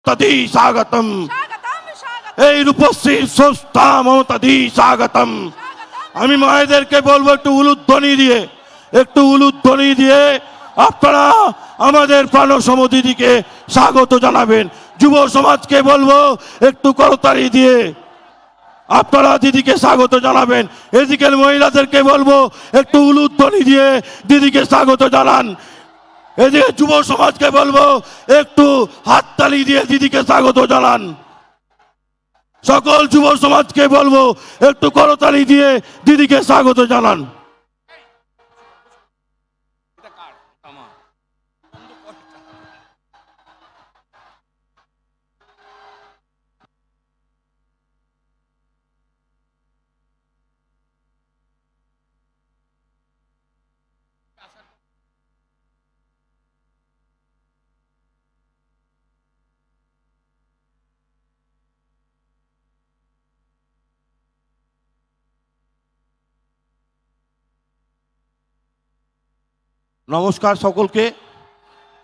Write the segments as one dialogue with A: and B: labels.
A: তদি স্বাগতম। এই রূপশ্রী স্রষ্টা মমতাদি স্বাগতম। আমি মায়েদেরকে বলবো একটু উলুধ্বনি দিয়ে আপনারা আমাদের প্রাণ সমদিদিকে স্বাগত জানাবেন। যুব সমাজকে বলবো একটু করতালি দিয়ে আপনারা দিদিকে স্বাগত জানাবেন। এদিকে মহিলাদেরকে বলবো একটু উলুধ্বনি দিয়ে দিদিকে স্বাগত জানান। এদিকে যুব সমাজকে বলবো একটু হাততালি দিয়ে দিদিকে স্বাগত জানান। সকল যুব সমাজকে বলবো একটু করতালি দিয়ে দিদিকে স্বাগত জানান। নমস্কার সকলকে।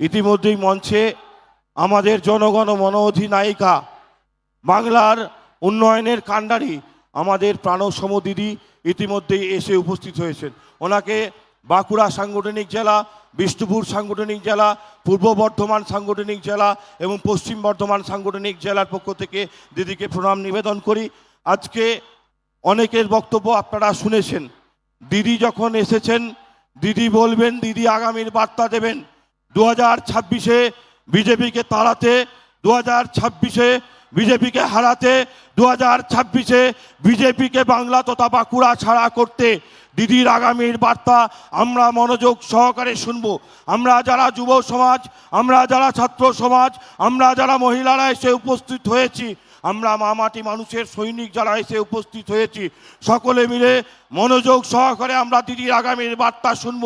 A: ইতিমধ্যেই মঞ্চে আমাদের জনগণ মন অধিনায়িকা, বাংলার উন্নয়নের কাণ্ডারি আমাদের প্রাণসম দিদি ইতিমধ্যেই এসে উপস্থিত হয়েছেন। ওনাকে বাঁকুড়া সাংগঠনিক জেলা, বিষ্ণুপুর সাংগঠনিক জেলা, পূর্ব বর্ধমান সাংগঠনিক জেলা এবং পশ্চিম বর্ধমান সাংগঠনিক জেলার পক্ষ থেকে দিদিকে প্রণাম নিবেদন করি। আজকে অনেকের বক্তব্য আপনারা শুনেছেন। দিদি যখন এসেছেন, দিদি বলবেন, দিদি আগামীর বার্তা দেবেন। 2026-এ বিজেপিকে তাড়াতে, 2026-এ বিজেপিকে হারাতে, 2026-এ বিজেপিকে বাংলা তথা বাঁকুড়া ছাড়া করতে দিদির আগামীর বার্তা আমরা মনোযোগ সহকারে শুনব। আমরা যারা যুব সমাজ, আমরা যারা ছাত্র সমাজ, আমরা যারা মহিলারা এসে উপস্থিত হয়েছি, আমরা মামাটি মানুষের সৈনিক যারা এসে উপস্থিত হয়েছি, সকলে মিলে মনোযোগ সহকারে আমরা দিদির আগামীর বার্তা শুনব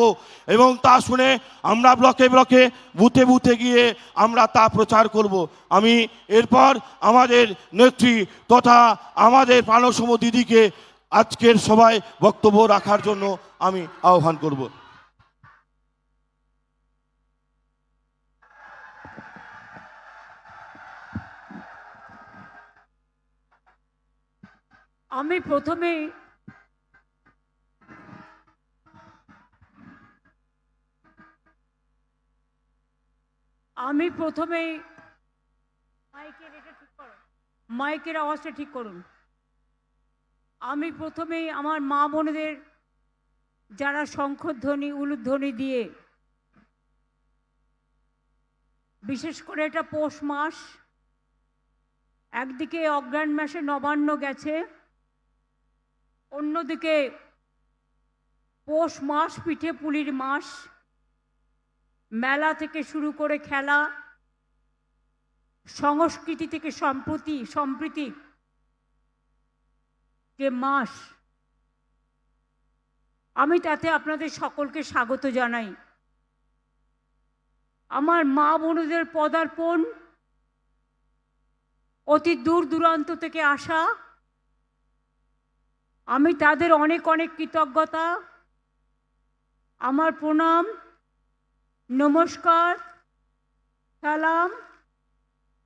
A: এবং তা শুনে আমরা ব্লকে ব্লকে বুথে বুথে গিয়ে আমরা তা প্রচার করব। আমি এরপর আমাদের নেত্রী তথা আমাদের প্রাণসম দিদিকে আজকের সভায় বক্তব্য রাখার জন্য আমি আহ্বান করব।
B: আমি প্রথমেই মাইকের আওয়াজটা ঠিক করুন। আমি প্রথমেই আমার মা বোনেদের যারা শঙ্খধ্বনি উলুধ্বনি দিয়ে, বিশেষ করে এটা পৌষ মাস, একদিকে অগ্রহায়ণ মাসে নবান্ন গেছে, অন্যদিকে পৌষ মাস পিঠে পুলির মাস, মেলা থেকে শুরু করে খেলা, সংস্কৃতি থেকে সম্প্রীতি যে মাস, আমি তাতে আপনাদের সকলকে স্বাগত জানাই। আমার মা বোনদের পদার্পণ, অতি দূর দূরান্ত থেকে আসা, আমি তাদের অনেক অনেক কৃতজ্ঞতা, আমার প্রণাম, নমস্কার, সালাম,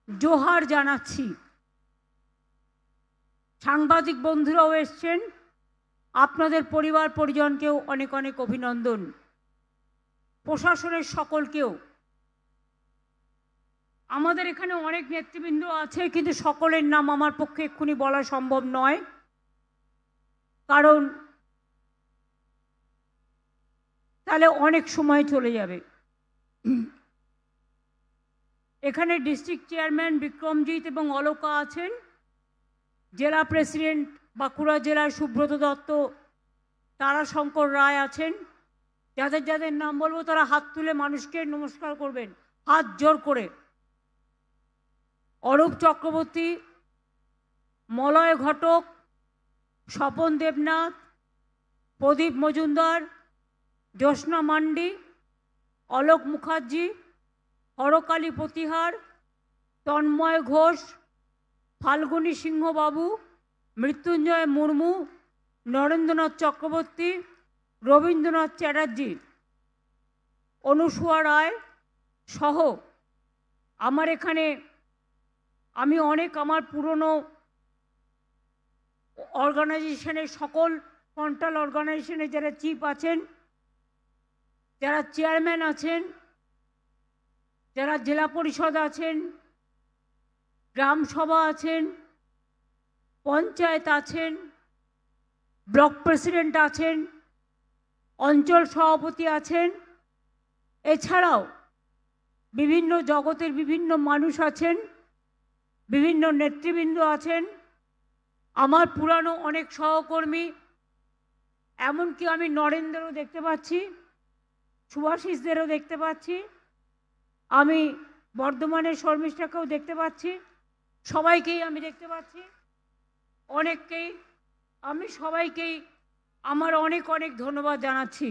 B: জোহার জানাচ্ছি। সাংবাদিক বন্ধুরাও এসছেন, আপনাদের পরিবার পরিজনকেও অনেক অনেক অভিনন্দন, প্রশাসনের সকলকেও। আমাদের এখানে অনেক নেতৃবৃন্দ আছে, কিন্তু সকলের নাম আমার পক্ষে এক্ষুনি বলা সম্ভব নয়, কারণ তাহলে অনেক সময় চলে যাবে। এখানে ডিস্ট্রিক্ট চেয়ারম্যান বিক্রমজিৎ এবং অলকা আছেন, জেলা প্রেসিডেন্ট বাঁকুড়া জেলার সুব্রত দত্ত, তারাশঙ্কর রায় আছেন। যাদের যাদের নাম বলবো তারা হাত তুলে মানুষকে নমস্কার করবেন, হাত জোর করে। অরূপ চক্রবর্তী, মলয় ঘটক, স্বপন দেবনাথ, প্রদীপ মজুমদার, জ্যোৎস্না মান্ডি, অলোক মুখার্জি, হরকালী প্রতিহার, তন্ময় ঘোষ, ফাল্গুনী সিংহবাবু, মৃত্যুঞ্জয় মুর্মু, নরেন্দ্রনাথ চক্রবর্তী, রবীন্দ্রনাথ চ্যাটার্জি, অনুসুয়া রায় সহ আমার এখানে আমি অনেক আমার পুরনো অর্গানাইজেশনের সকল ফ্রন্টাল অর্গানাইজেশনের যারা চিফ আছেন, যারা চেয়ারম্যান আছেন, যারা জেলা পরিষদ আছেন, গ্রাম সভা আছেন, পঞ্চায়েত আছেন, ব্লক প্রেসিডেন্ট আছেন, অঞ্চল সভাপতি আছেন, এছাড়াও বিভিন্ন জগতের বিভিন্ন মানুষ আছেন, বিভিন্ন নেতৃবৃন্দ আছেন, আমার পুরানো অনেক সহকর্মী, এমনকি আমি নরেন্দ্রও দেখতে পাচ্ছি, সুভাষিসদেরও দেখতে পাচ্ছি, আমি বর্ধমানের শর্মিষ্ঠাকেও দেখতে পাচ্ছি, সবাইকেই আমি দেখতে পাচ্ছি, অনেককেই। আমি সবাইকেই আমার অনেক অনেক ধন্যবাদ জানাচ্ছি।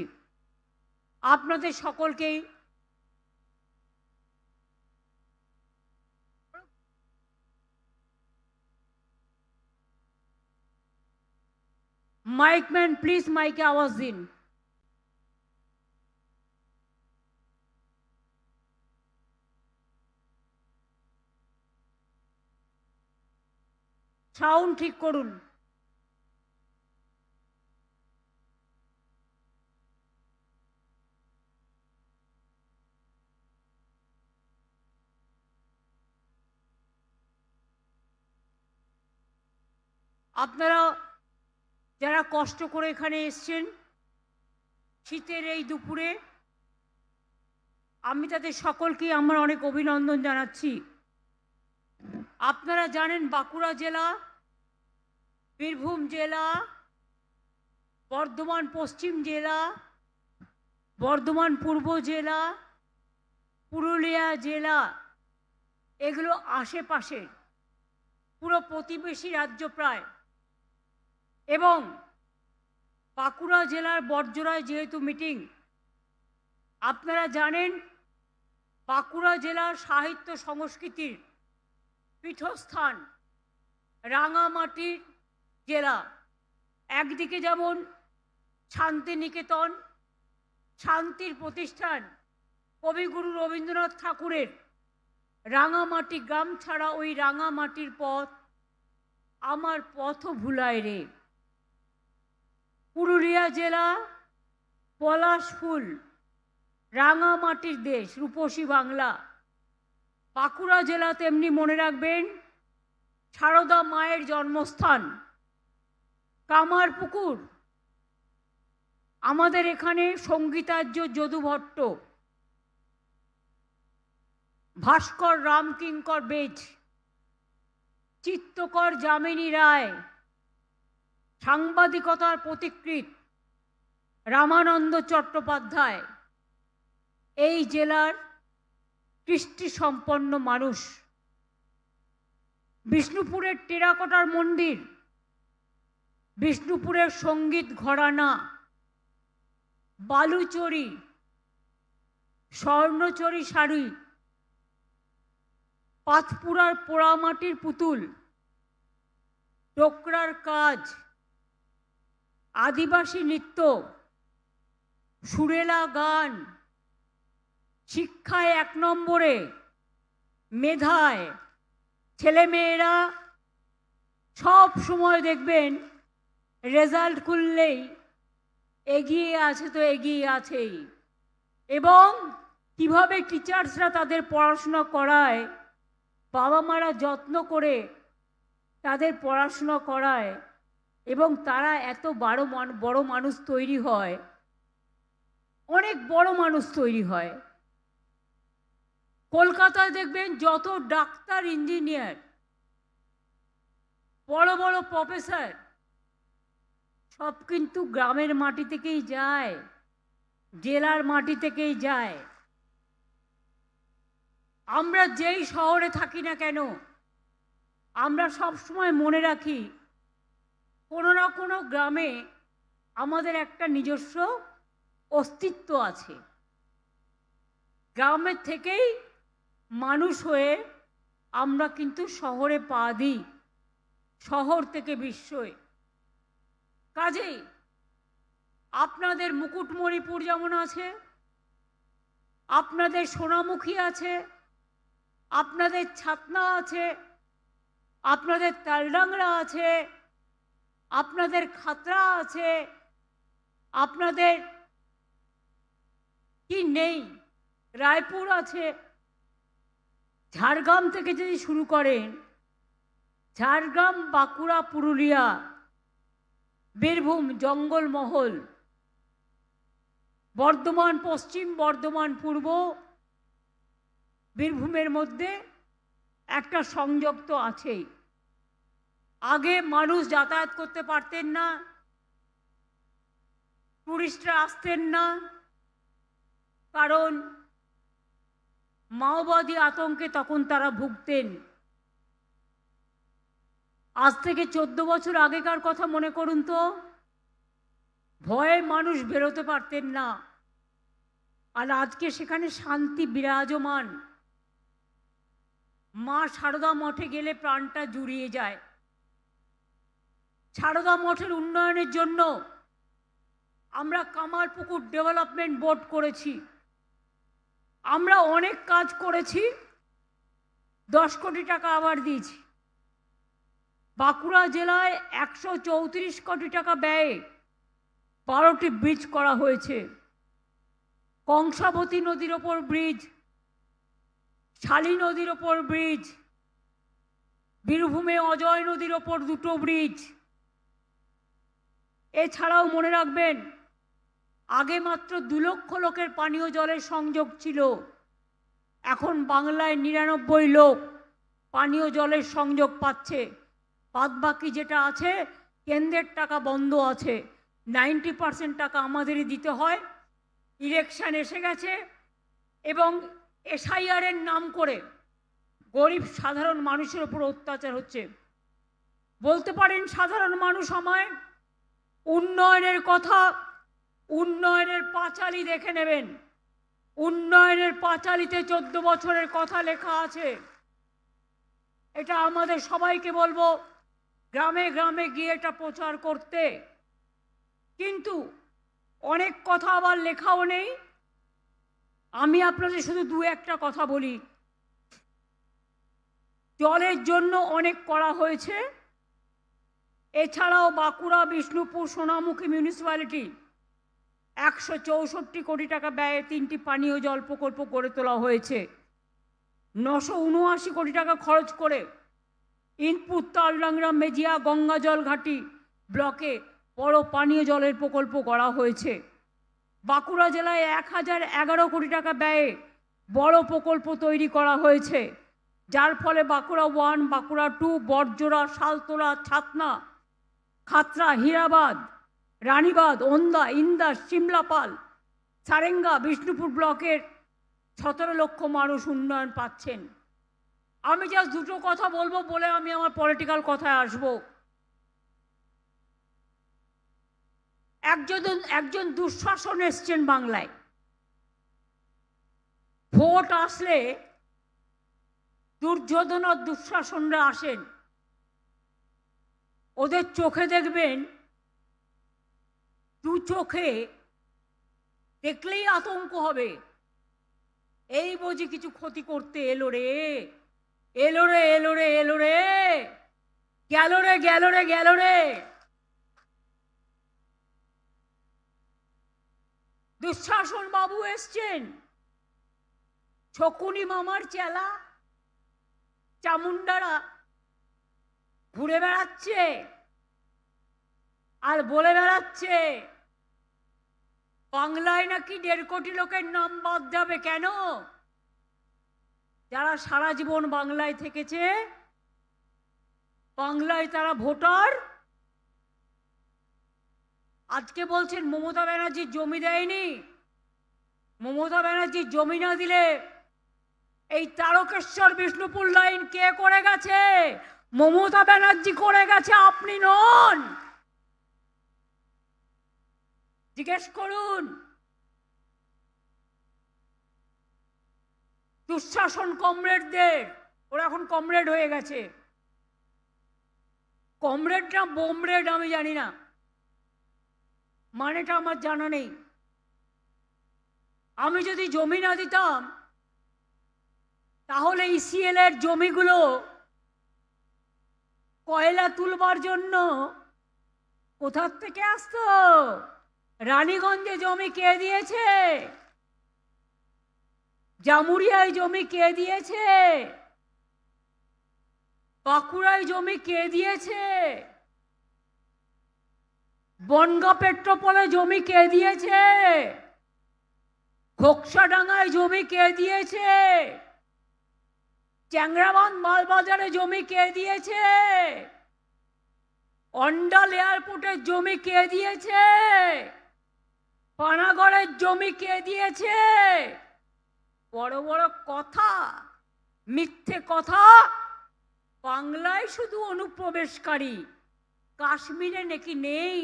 B: আপনাদের সকলকেই মাইকম্যান প্লিজ মাইকে আওয়াজ দিন। সাউন্ড ঠিক করুন। আপনারা যারা কষ্ট করে এখানে এসছেন শীতের এই দুপুরে, আমি তাদের সকলকেই আমার অনেক অভিনন্দন জানাচ্ছি। আপনারা জানেন বাঁকুড়া জেলা, বীরভূম জেলা, বর্ধমান পশ্চিম জেলা, বর্ধমান পূর্ব জেলা, পুরুলিয়া জেলা, এগুলো আশেপাশে পুরো প্রতিবেশী রাজ্য প্রায়। এবং বাঁকুড়া জেলার বড়জোড়ায় যেহেতু মিটিং, আপনারা জানেন বাঁকুড়া জেলার সাহিত্য সংস্কৃতির পীঠস্থান, রাঙামাটির জেলা। একদিকে যেমন শান্তিনিকেতন, শান্তির প্রতিষ্ঠান কবিগুরু রবীন্দ্রনাথ ঠাকুরের, রাঙামাটি গ্রাম ছাড়া ওই রাঙামাটির পথ আমার পথও ভুলায় রে। পুরুলিয়া জেলা পলাশ ফুল, রাঙামাটির দেশ, রূপসী বাংলা। বাঁকুড়া জেলা তেমনি মনে রাখবেন সারদা মায়ের জন্মস্থান, কামারপুকুর। আমাদের এখানে সঙ্গীতার্য যদু ভট্ট, ভাস্কর রামকিঙ্কর বেজ, চিত্তকর যামিনী রায়, সাংবাদিকতার পথিকৃৎ রামানন্দ চট্টোপাধ্যায় এই জেলার কৃষ্টি সম্পন্ন মানুষ। বিষ্ণুপুরের টেরাকোটার মন্দির, বিষ্ণুপুরের সঙ্গীত ঘরানা, বালুচরি, স্বর্ণচরি শাড়ি, পাথপুরার পোড়ামাটির পুতুল, ডোকরার কাজ, আদিবাসী নৃত্য, সুরেলা গান, শিক্ষায় 1 নম্বরে, মেধায় ছেলেমেয়েরা সব সময় দেখবেন রেজাল্ট খুললেই এগিয়ে আছে তো এগিয়ে আছেই। এবং কিভাবে টিচার্সরা তাদের পড়াশোনা করায়, বাবা মারা যত্ন করে তাদের পড়াশোনা করায় এবং তারা এত বড় মানুষ তৈরি হয়, অনেক বড় মানুষ তৈরি হয়। কলকাতায় দেখবেন যত ডাক্তার, ইঞ্জিনিয়ার, বড় বড় প্রফেসর সব কিন্তু গ্রামের মাটি থেকেই যায়, জেলার মাটি থেকেই যায়। আমরা যেই শহরে থাকি না কেন, আমরা সব সময় মনে রাখি কোনো না কোনো গ্রামে আমাদের একটা নিজস্ব অস্তিত্ব আছে। গ্রামের থেকেই মানুষ হয়ে আমরা কিন্তু শহরে পা দিই, শহর থেকে বিশ্বয়ে। কাজেই আপনাদের মুকুটমণিপুর যেমন আছে, আপনাদের সোনামুখী আছে, আপনাদের ছাতনা আছে, আপনাদের তালডাংরা আছে, আপনাদের খাতড়া আছে, আপনাদের কি নেই, রায়পুর আছে। ঝাড়গ্রাম থেকে যদি শুরু করেন, ঝাড়গ্রাম, বাঁকুড়া, পুরুলিয়া, বীরভূম, জঙ্গলমহল, বর্ধমান পশ্চিম, বর্ধমান পূর্ব, বীরভূমের মধ্যে একটা সংযোগ তো আছেই। আগে মানুষ যাতায়াত করতে পারতেন না, টুরিস্টরা আসতেন না, কারণ মাওবাদী আতঙ্কে তখন তারা ভুগতেন। আজ থেকে 14 বছর আগেকার কথা মনে করুন তো, ভয়ে মানুষ বেরোতে পারতেন না। আর আজকে সেখানে শান্তি বিরাজমান। মা সারদা মঠে গেলে প্রাণটা জুড়িয়ে যায়। সারদা মঠের উন্নয়নের জন্য আমরা কামারপুকুর ডেভেলপমেন্ট বোর্ড করেছি, আমরা অনেক কাজ করেছি, 10 কোটি টাকা আবার দিয়েছি। বাঁকুড়া জেলায় 134 কোটি টাকা ব্যয়ে 12টি ব্রিজ করা হয়েছে। কংসাবতী নদীর ওপর ব্রিজ, শালী নদীর ওপর ব্রিজ, বীরভূমে অজয় নদীর ওপর 2টো ব্রিজ। এছাড়াও মনে রাখবেন, আগে মাত্র 2 লক্ষ লোকের পানীয় জলের সংযোগ ছিল, এখন বাংলায় 99 লোক পানীয় জলের সংযোগ পাচ্ছে। বাদবাকি যেটা আছে কেন্দ্রের টাকা বন্ধ আছে, 90% টাকা আমাদেরই দিতে হয়। ইলেকশন এসে গেছে এবং এসআইআরের নাম করে গরিব সাধারণ মানুষের উপর অত্যাচার হচ্ছে। বলতে পারেন সাধারণ মানুষ আমায় উন্নয়নের কথা, উন্নয়নের পাঁচালী দেখে নেবেন। উন্নয়নের পাঁচালীতে 14 বছরের কথা লেখা আছে। এটা আমাদের সবাইকে বলবো গ্রামে গ্রামে গিয়ে এটা প্রচার করতে। কিন্তু অনেক কথা আবার লেখাও নেই। আমি আপনাদের শুধু 2-1টা কথা বলি। জলের জন্য অনেক করা হয়েছে। এছাড়াও বাঁকুড়া, বিষ্ণুপুর, সোনামুখী মিউনিসিপ্যালিটি 164 কোটি টাকা ব্যয়ে 3টি পানীয় জল প্রকল্প গড়ে তোলা হয়েছে। 979 কোটি টাকা খরচ করে ইনপুট তালডাংরা, মেজিয়া, গঙ্গা জল ঘাটি ব্লকে বড় পানীয় জলের প্রকল্প করা হয়েছে। বাঁকুড়া জেলায় 1011 কোটি টাকা ব্যয়ে বড় প্রকল্প তৈরি করা হয়েছে, যার ফলে বাঁকুড়া 1, বাঁকুড়া 2, বড়জোড়া, শালতোলা, ছাতনা, খাতড়া, হীরাবাদ, রানীবাদ, ওন্দা, ইন্দাস, সিমলাপাল, সারেঙ্গা, বিষ্ণুপুর ব্লকের 17 লক্ষ মানুষ উন্নয়ন পাচ্ছেন। আমি জাস্ট 2টো কথা বলবো বলে আমি আমার পলিটিক্যাল কথায় আসব। একজন দুঃশাসন এসছেন বাংলায়। ভোট আসলে দুর্যোধন আর দুঃশাসনরা আসেন। ওদের চোখে দেখবেন, 2 চোখে দেখলেই আতঙ্ক হবে, এই বুঝি কিছু ক্ষতি করতে এলো রে, এলো রে, এলো রে, এলো রে, গেল রে, গেল রে, গেল রে। দুঃশাসন বাবু এসছেন, শকুনি মামার চেলা চামুন্ডারা ঘুরে বেড়াচ্ছে আর বলে বেড়াচ্ছে বাংলায় নাকি 1.5 কোটি লোকের নাম বাদ যাবে। কেন? যারা সারা জীবন বাংলায় থেকেছে, বাংলায় তারা ভোটার। আজকে বলছেন মমতা ব্যানার্জি জমি দেয়নি। মমতা ব্যানার্জি জমি না দিলে এই তারকেশ্বর বিষ্ণুপুর লাইন কে করে গেছে? মমতা ব্যানার্জি করে গেছে, আপনি নন। জিজ্ঞেস করুন। দুঃশাসন কমরেডদের, ওরা এখন কমরেড হয়ে গেছে। কমরেড না বোমরেড আমি জানি না, মানেটা আমার জানা নেই। আমি যদি জমি না দিতাম তাহলে ইসিএল এর জমিগুলো কয়লা তুলবার জন্য কোথার থেকে আসতো? রানীগঞ্জে জমি কে দিয়েছে? জামুরিয়ায় জমি কে দিয়েছে? বাঁকুড়ায় জমি কে দিয়েছে? বনগাঁ পেট্রোপোলে জমি কে দিয়েছে? খোকসাডাঙ্গায় জমি কে দিয়েছে? চ্যাংরাবান্ধ মালবাজারে জমি কে দিয়েছে? অন্ডাল এয়ারপোর্টের জমি কে দিয়েছে? পানাগড়ের জমি কে দিয়েছে? বড় বড় কথা, মিথ্যে কথা। বাংলায় শুধু অনুপ্রবেশকারী, কাশ্মীরে নাকি নেই।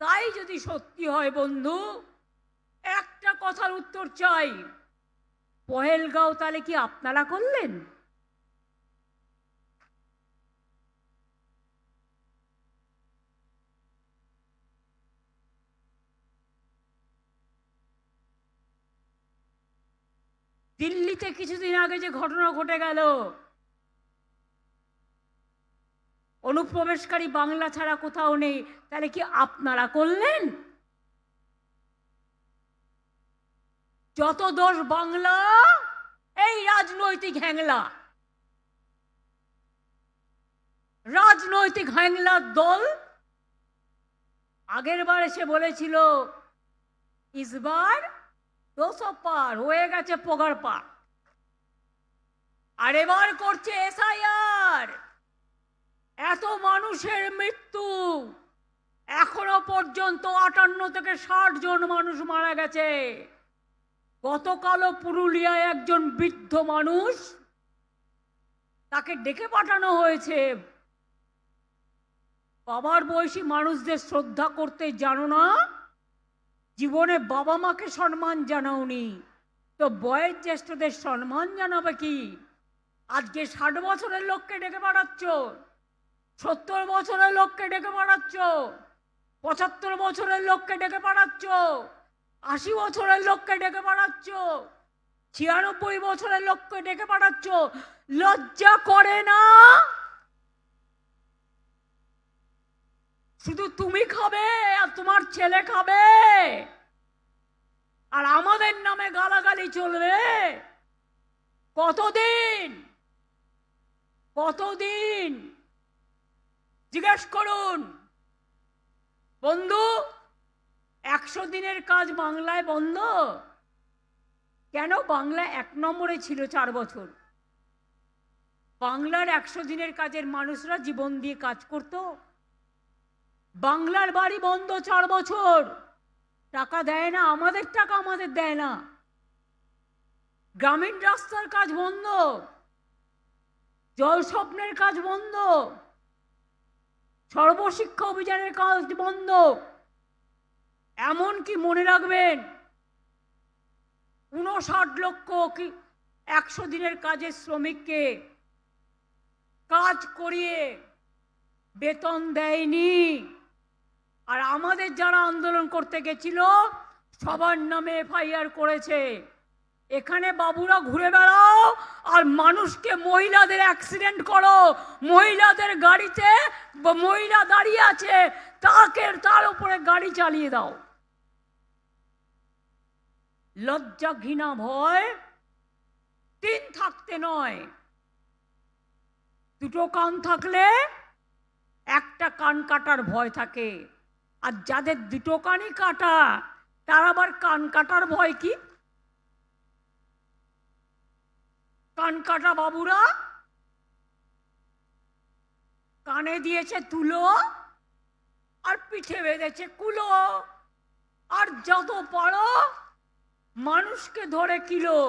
B: তাই যদি সত্যি হয় বন্ধু, একটা কথার উত্তর চাই, পহেলগাঁও তাহলে কি আপনারা করলেন? দিল্লিতে কিছুদিন আগে যে ঘটনা ঘটে গেল, অনুপ্রবেশকারী বাংলা ছাড়া কোথাও নেই, তাহলে কি আপনারা করলেন? যত দোষ বাংলা, এই রাজনৈতিক হ্যাংলা, রাজনৈতিক হ্যাংলার দল। আগের বার এসে বলেছিল ইসবার 200 পার হয়ে গেছে, পগার পার। আর এবার করছে এসআইআর। এত মানুষের মৃত্যু, এখনো পর্যন্ত 58 থেকে 60 জন মানুষ মারা গেছে। গতকালও পুরুলিয়ায় একজন বৃদ্ধ মানুষ, তাকে ডেকে পাঠানো হয়েছে। বাবার বয়সী মানুষদের শ্রদ্ধা করতে জানো না? জীবনে বাবা মাকে সম্মান জানাওনি, তো বয়োজ্যেষ্ঠদের সম্মান জানাবে কি? আজকে 60 বছরের লোককে ডেকে পাঠাচ্ছ, 70 বছরের লোককে ডেকে পাঠাচ্ছ, 75 বছরের লোককে ডেকে পাঠাচ্ছ, 80 বছরের লোককে ডেকে পাঠাচ্ছ, 96 বছরের লোককে ডেকে পাঠাচ্ছ। লজ্জা করে না? শুধু তুমি খাবে আর তোমার ছেলে খাবে, আর আমাদের নামে গালাগালি চলবে? কতদিন? কতদিন? জিজ্ঞেস করুন বন্ধু। 100 দিনের কাজ বাংলায় বন্ধ কেন? বাংলা 1 নম্বরে ছিল 4 বছর। বাংলার 100 দিনের কাজের মানুষরা জীবন দিয়ে কাজ করত। বাংলার বাড়ি বন্ধ 4 বছর, টাকা দেয় না, আমাদের টাকা আমাদের দেয় না। গ্রামীণ রাস্তার কাজ বন্ধ, জল স্বপ্নের কাজ বন্ধ, সর্বশিক্ষা অভিযানের কাজ বন্ধ। এমনকি মনে রাখবেন, 59 লক্ষ কি 100 দিনের কাজের শ্রমিককে কাজ করিয়ে বেতন দেয়নি। আর আমাদের যারা আন্দোলন করতে গেছিল সবার নামে এফআইআর করেছে। এখানে বাবুরা ঘুরে বেড়াও আর মানুষকে, মহিলাদের অ্যাক্সিডেন্ট করো, মহিলাদের গাড়িতে মহিলা দাঁড়িয়ে আছে তার উপরে গাড়ি চালিয়ে দাও। লজ্জা, ঘৃণা, ভয় 3 থাকতে নয়, 2টো কান থাকলে একটা কান কাটার ভয় থাকে। আর যাদের 2টো কানই কাটা, তার আবার কান কাটার ভয় কি? কান কাটা বাবুরা কানে দিয়েছে তুলো আর পিঠে বেঁধেছে কুলো, আর যত পারো মানুষকে ধরে কিলো।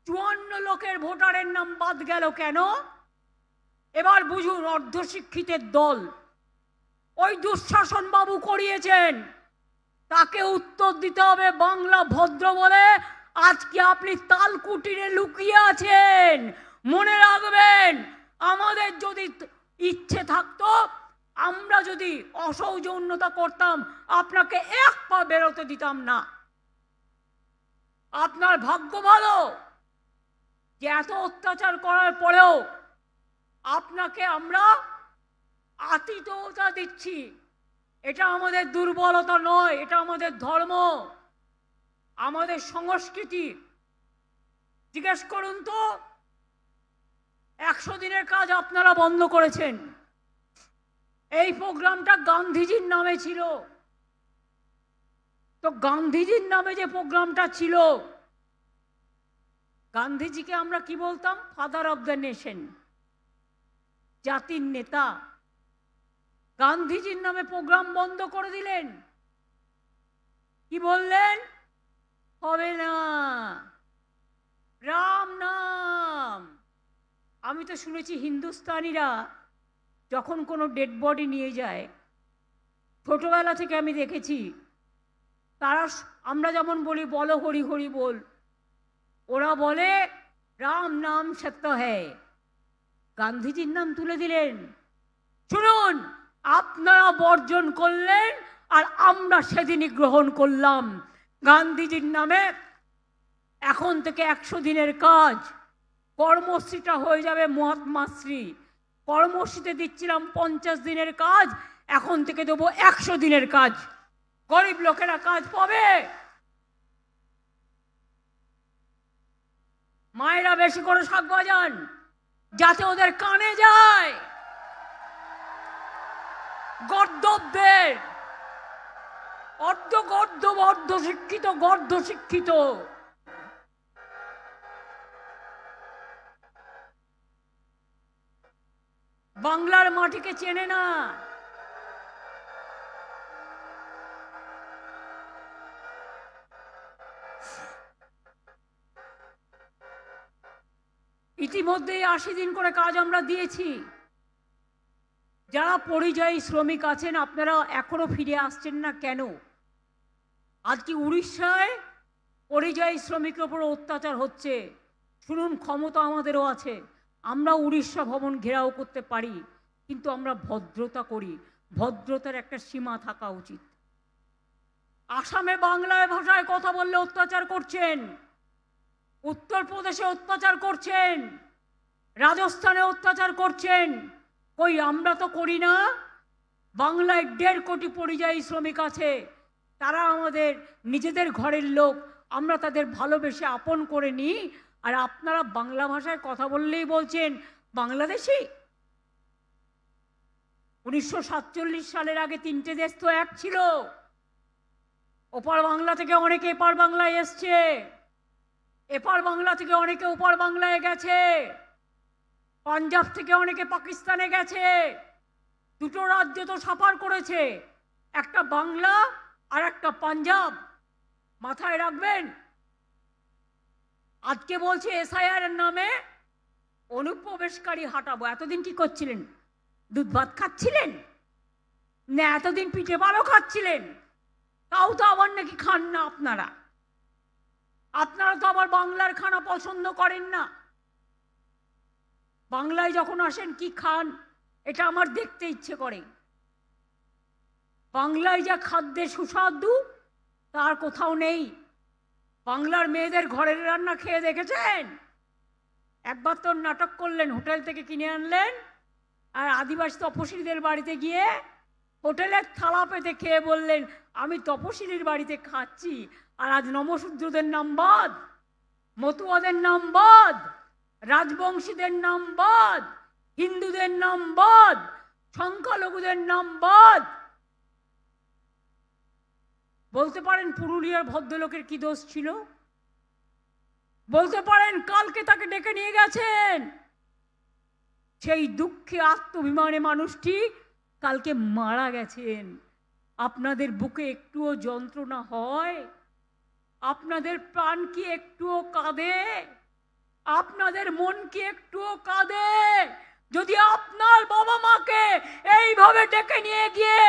B: 54 লোকের ভোটারের নাম বাদ গেল কেন? এবার বুঝুন অর্ধশিক্ষিতের দল। ওই দুঃশাসন বাবু করিয়েছেন, তাকে উত্তর দিতে হবে বাংলা ভদ্র বলে। আজকে আপনি তালকুটিরে লুকিয়ে আছেন। মনে রাখবেন, আমাদের যদি ইচ্ছে থাকতো, আমরা যদি অসৌজন্যতা করতাম, আপনাকে 1 পা বেরোতে দিতাম না। আপনার ভাগ্য ভালো যে এত অত্যাচার করার পরেও আপনাকে আমরা আতিথ্যতা দিচ্ছি। এটা আমাদের দুর্বলতা নয়, এটা আমাদের ধর্ম, আমাদের সংস্কৃতি। জিজ্ঞেস করুন তো, 100 দিনের কাজ আপনারা বন্ধ করেছেন। এই প্রোগ্রামটা গান্ধীজির নামে ছিল। তো গান্ধীজির নামে যে প্রোগ্রামটা ছিল, গান্ধীজিকে আমরা কি বলতাম? ফাদার অব দ্য নেশন, জাতির নেতা। গান্ধীজির নামে প্রোগ্রাম বন্ধ করে দিলেন। কি বললেন? হবে না, রাম নাম। আমি তো শুনেছি হিন্দুস্তানিরা যখন কোনো ডেড বডি নিয়ে যায়, ছোটবেলা থেকে আমি দেখেছি, তারা, আমরা যেমন বলি বলো হরি হরি বল, ওরা বলে রাম নাম সত্য হ্যায়। গান্ধীজির নাম তুলে দিলেন। শুনুন, আপনারা বর্জন করলেন আর আমরা সেদিনই গ্রহণ করলাম। গান্ধীজির নামে এখন থেকে 100 দিনের কাজ, কর্মশ্রীটা হয়ে যাবে মহাত্মাশ্রী। কর্মশ্রীতে দিচ্ছিলাম 50 দিনের কাজ, এখন থেকে দেবো 100 দিনের কাজ। গরিব লোকেরা কাজ পাবে। মায়েরা বেশি করে শাক বাজান, যাতে ওদের কানে যায়। গর্দবদের, অর্ধ গর্দব, অর্ধ শিক্ষিত, গর্ধ শিক্ষিত। বাংলার মাটিকে চেনে না। ইতিমধ্যেই 80 দিন করে কাজ আমরা দিয়েছি। যারা পরিযায়ী শ্রমিক আছেন, আপনারা এখনো ফিরে আসছেন না কেন? আজকে উড়িষ্যায় পরিযায়ী শ্রমিকের উপর অত্যাচার হচ্ছে। শুনুন, ক্ষমতা আমাদেরও আছে, আমরা উড়িষ্যা ভবন ঘেরাও করতে পারি, কিন্তু আমরা ভদ্রতা করি। ভদ্রতার একটা সীমা থাকা উচিত। আসামে বাংলায় ভাষায় কথা বললে অত্যাচার করছেন, উত্তরপ্রদেশে অত্যাচার করছেন, রাজস্থানে অত্যাচার করছেন। কই আমরা তো করি না? বাংলায় 1.5 কোটি পরিযায়ী শ্রমিক আছে, তারা আমাদের নিজেদের ঘরের লোক, আমরা তাদের ভালোবেসে আপন করে নিই। আর আপনারা বাংলা ভাষায় কথা বললেই বলছেন বাংলাদেশি। 1947 সালের আগে 3টে দেশ তো এক ছিল। ওপার বাংলা থেকে অনেকে এপার বাংলায় এসছে, এপার বাংলা থেকে অনেকে ওপার বাংলায় গেছে, পাঞ্জাব থেকে অনেকে পাকিস্তানে গেছে। দুটো রাজ্য তো সাফার করেছে, একটা বাংলা আর একটা পাঞ্জাব। মাথায় রাখবেন। আজকে বলছে এসআইআর এর নামে অনুপ্রবেশকারী হাঁটাবো। এতদিন কি করছিলেন? দুধ ভাত খাচ্ছিলেন না? এতদিন পিঠে ভালো খাচ্ছিলেন? তাও তো আবার নাকি খান না আপনারা। আপনারা তো আবার বাংলার খানা পছন্দ করেন না। বাংলায় যখন আসেন কি খান, এটা আমার দেখতে ইচ্ছে করে। বাংলায় যা খাদ্যের সুস্বাদু তার কোথাও নেই। বাংলার মেয়েদের ঘরের রান্না খেয়ে দেখেছেন? একবার তো নাটক করলেন, হোটেল থেকে কিনে আনলেন, আর আদিবাসী তপশিলীদের বাড়িতে গিয়ে হোটেলের থালা পেতে খেয়ে বললেন আমি তপশিলীর বাড়িতে খাচ্ছি। আর আজ নমশূদ্রদের নাম বাদ, মতুয়াদের নাম বাদ, রাজবংশীদের নাম বাদ, হিন্দুদের নাম বাদ, সংখ্যালঘুদের নাম বাদ। বলতে পারেন পুরুলিয়ার ভদ্রলোকের কি দোষ ছিল? বলতে পারেন কালকে তাকে ডেকে নিয়ে গেছেন, সেই দুঃখে আত্মভিমানে মানুষটি কালকে মারা গেছেন। আপনাদের বুকে একটুও যন্ত্রণা হয়? আপনাদের প্রাণ কি একটুও কাঁদে? আপনাদের মন কি একটুও কাঁদে? যদি আপনার বাবা মাকে এইভাবে ডেকে নিয়ে গিয়ে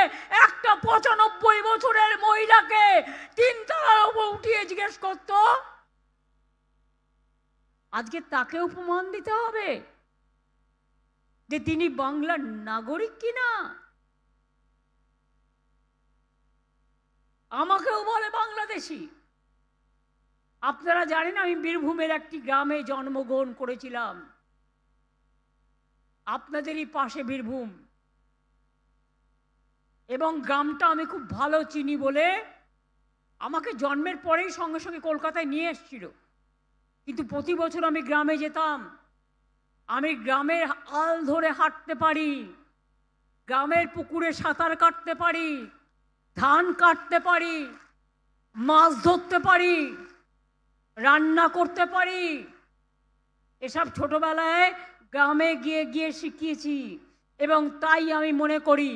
B: একটা 95 বছরের মহিলাকে 3 তলার উপর উঠিয়ে জিজ্ঞেস করত, আজকে তাকে উপমান দিতে হবে যে তিনি বাংলার নাগরিক কিনা? আমাকেও বলে বাংলাদেশি। আপনারা জানেন আমি বীরভূমের একটি গ্রামে জন্মগ্রহণ করেছিলাম। আপনাদেরই পাশে বীরভূম, এবং গ্রামটা আমি খুব ভালো চিনি বলে আমাকে জন্মের পরেই সঙ্গে সঙ্গে কলকাতায় নিয়ে এসেছিল। কিন্তু প্রতি বছর আমি গ্রামে যেতাম। আমি গ্রামের আল ধরে হাঁটতে পারি, গ্রামের পুকুরে সাঁতার কাটতে পারি, ধান কাটতে পারি, মাছ ধরতে পারি, রান্না করতে পারি। এসব ছোটবেলায় গ্রামে গিয়ে গিয়ে শিখিয়েছি, এবং তাই আমি মনে করি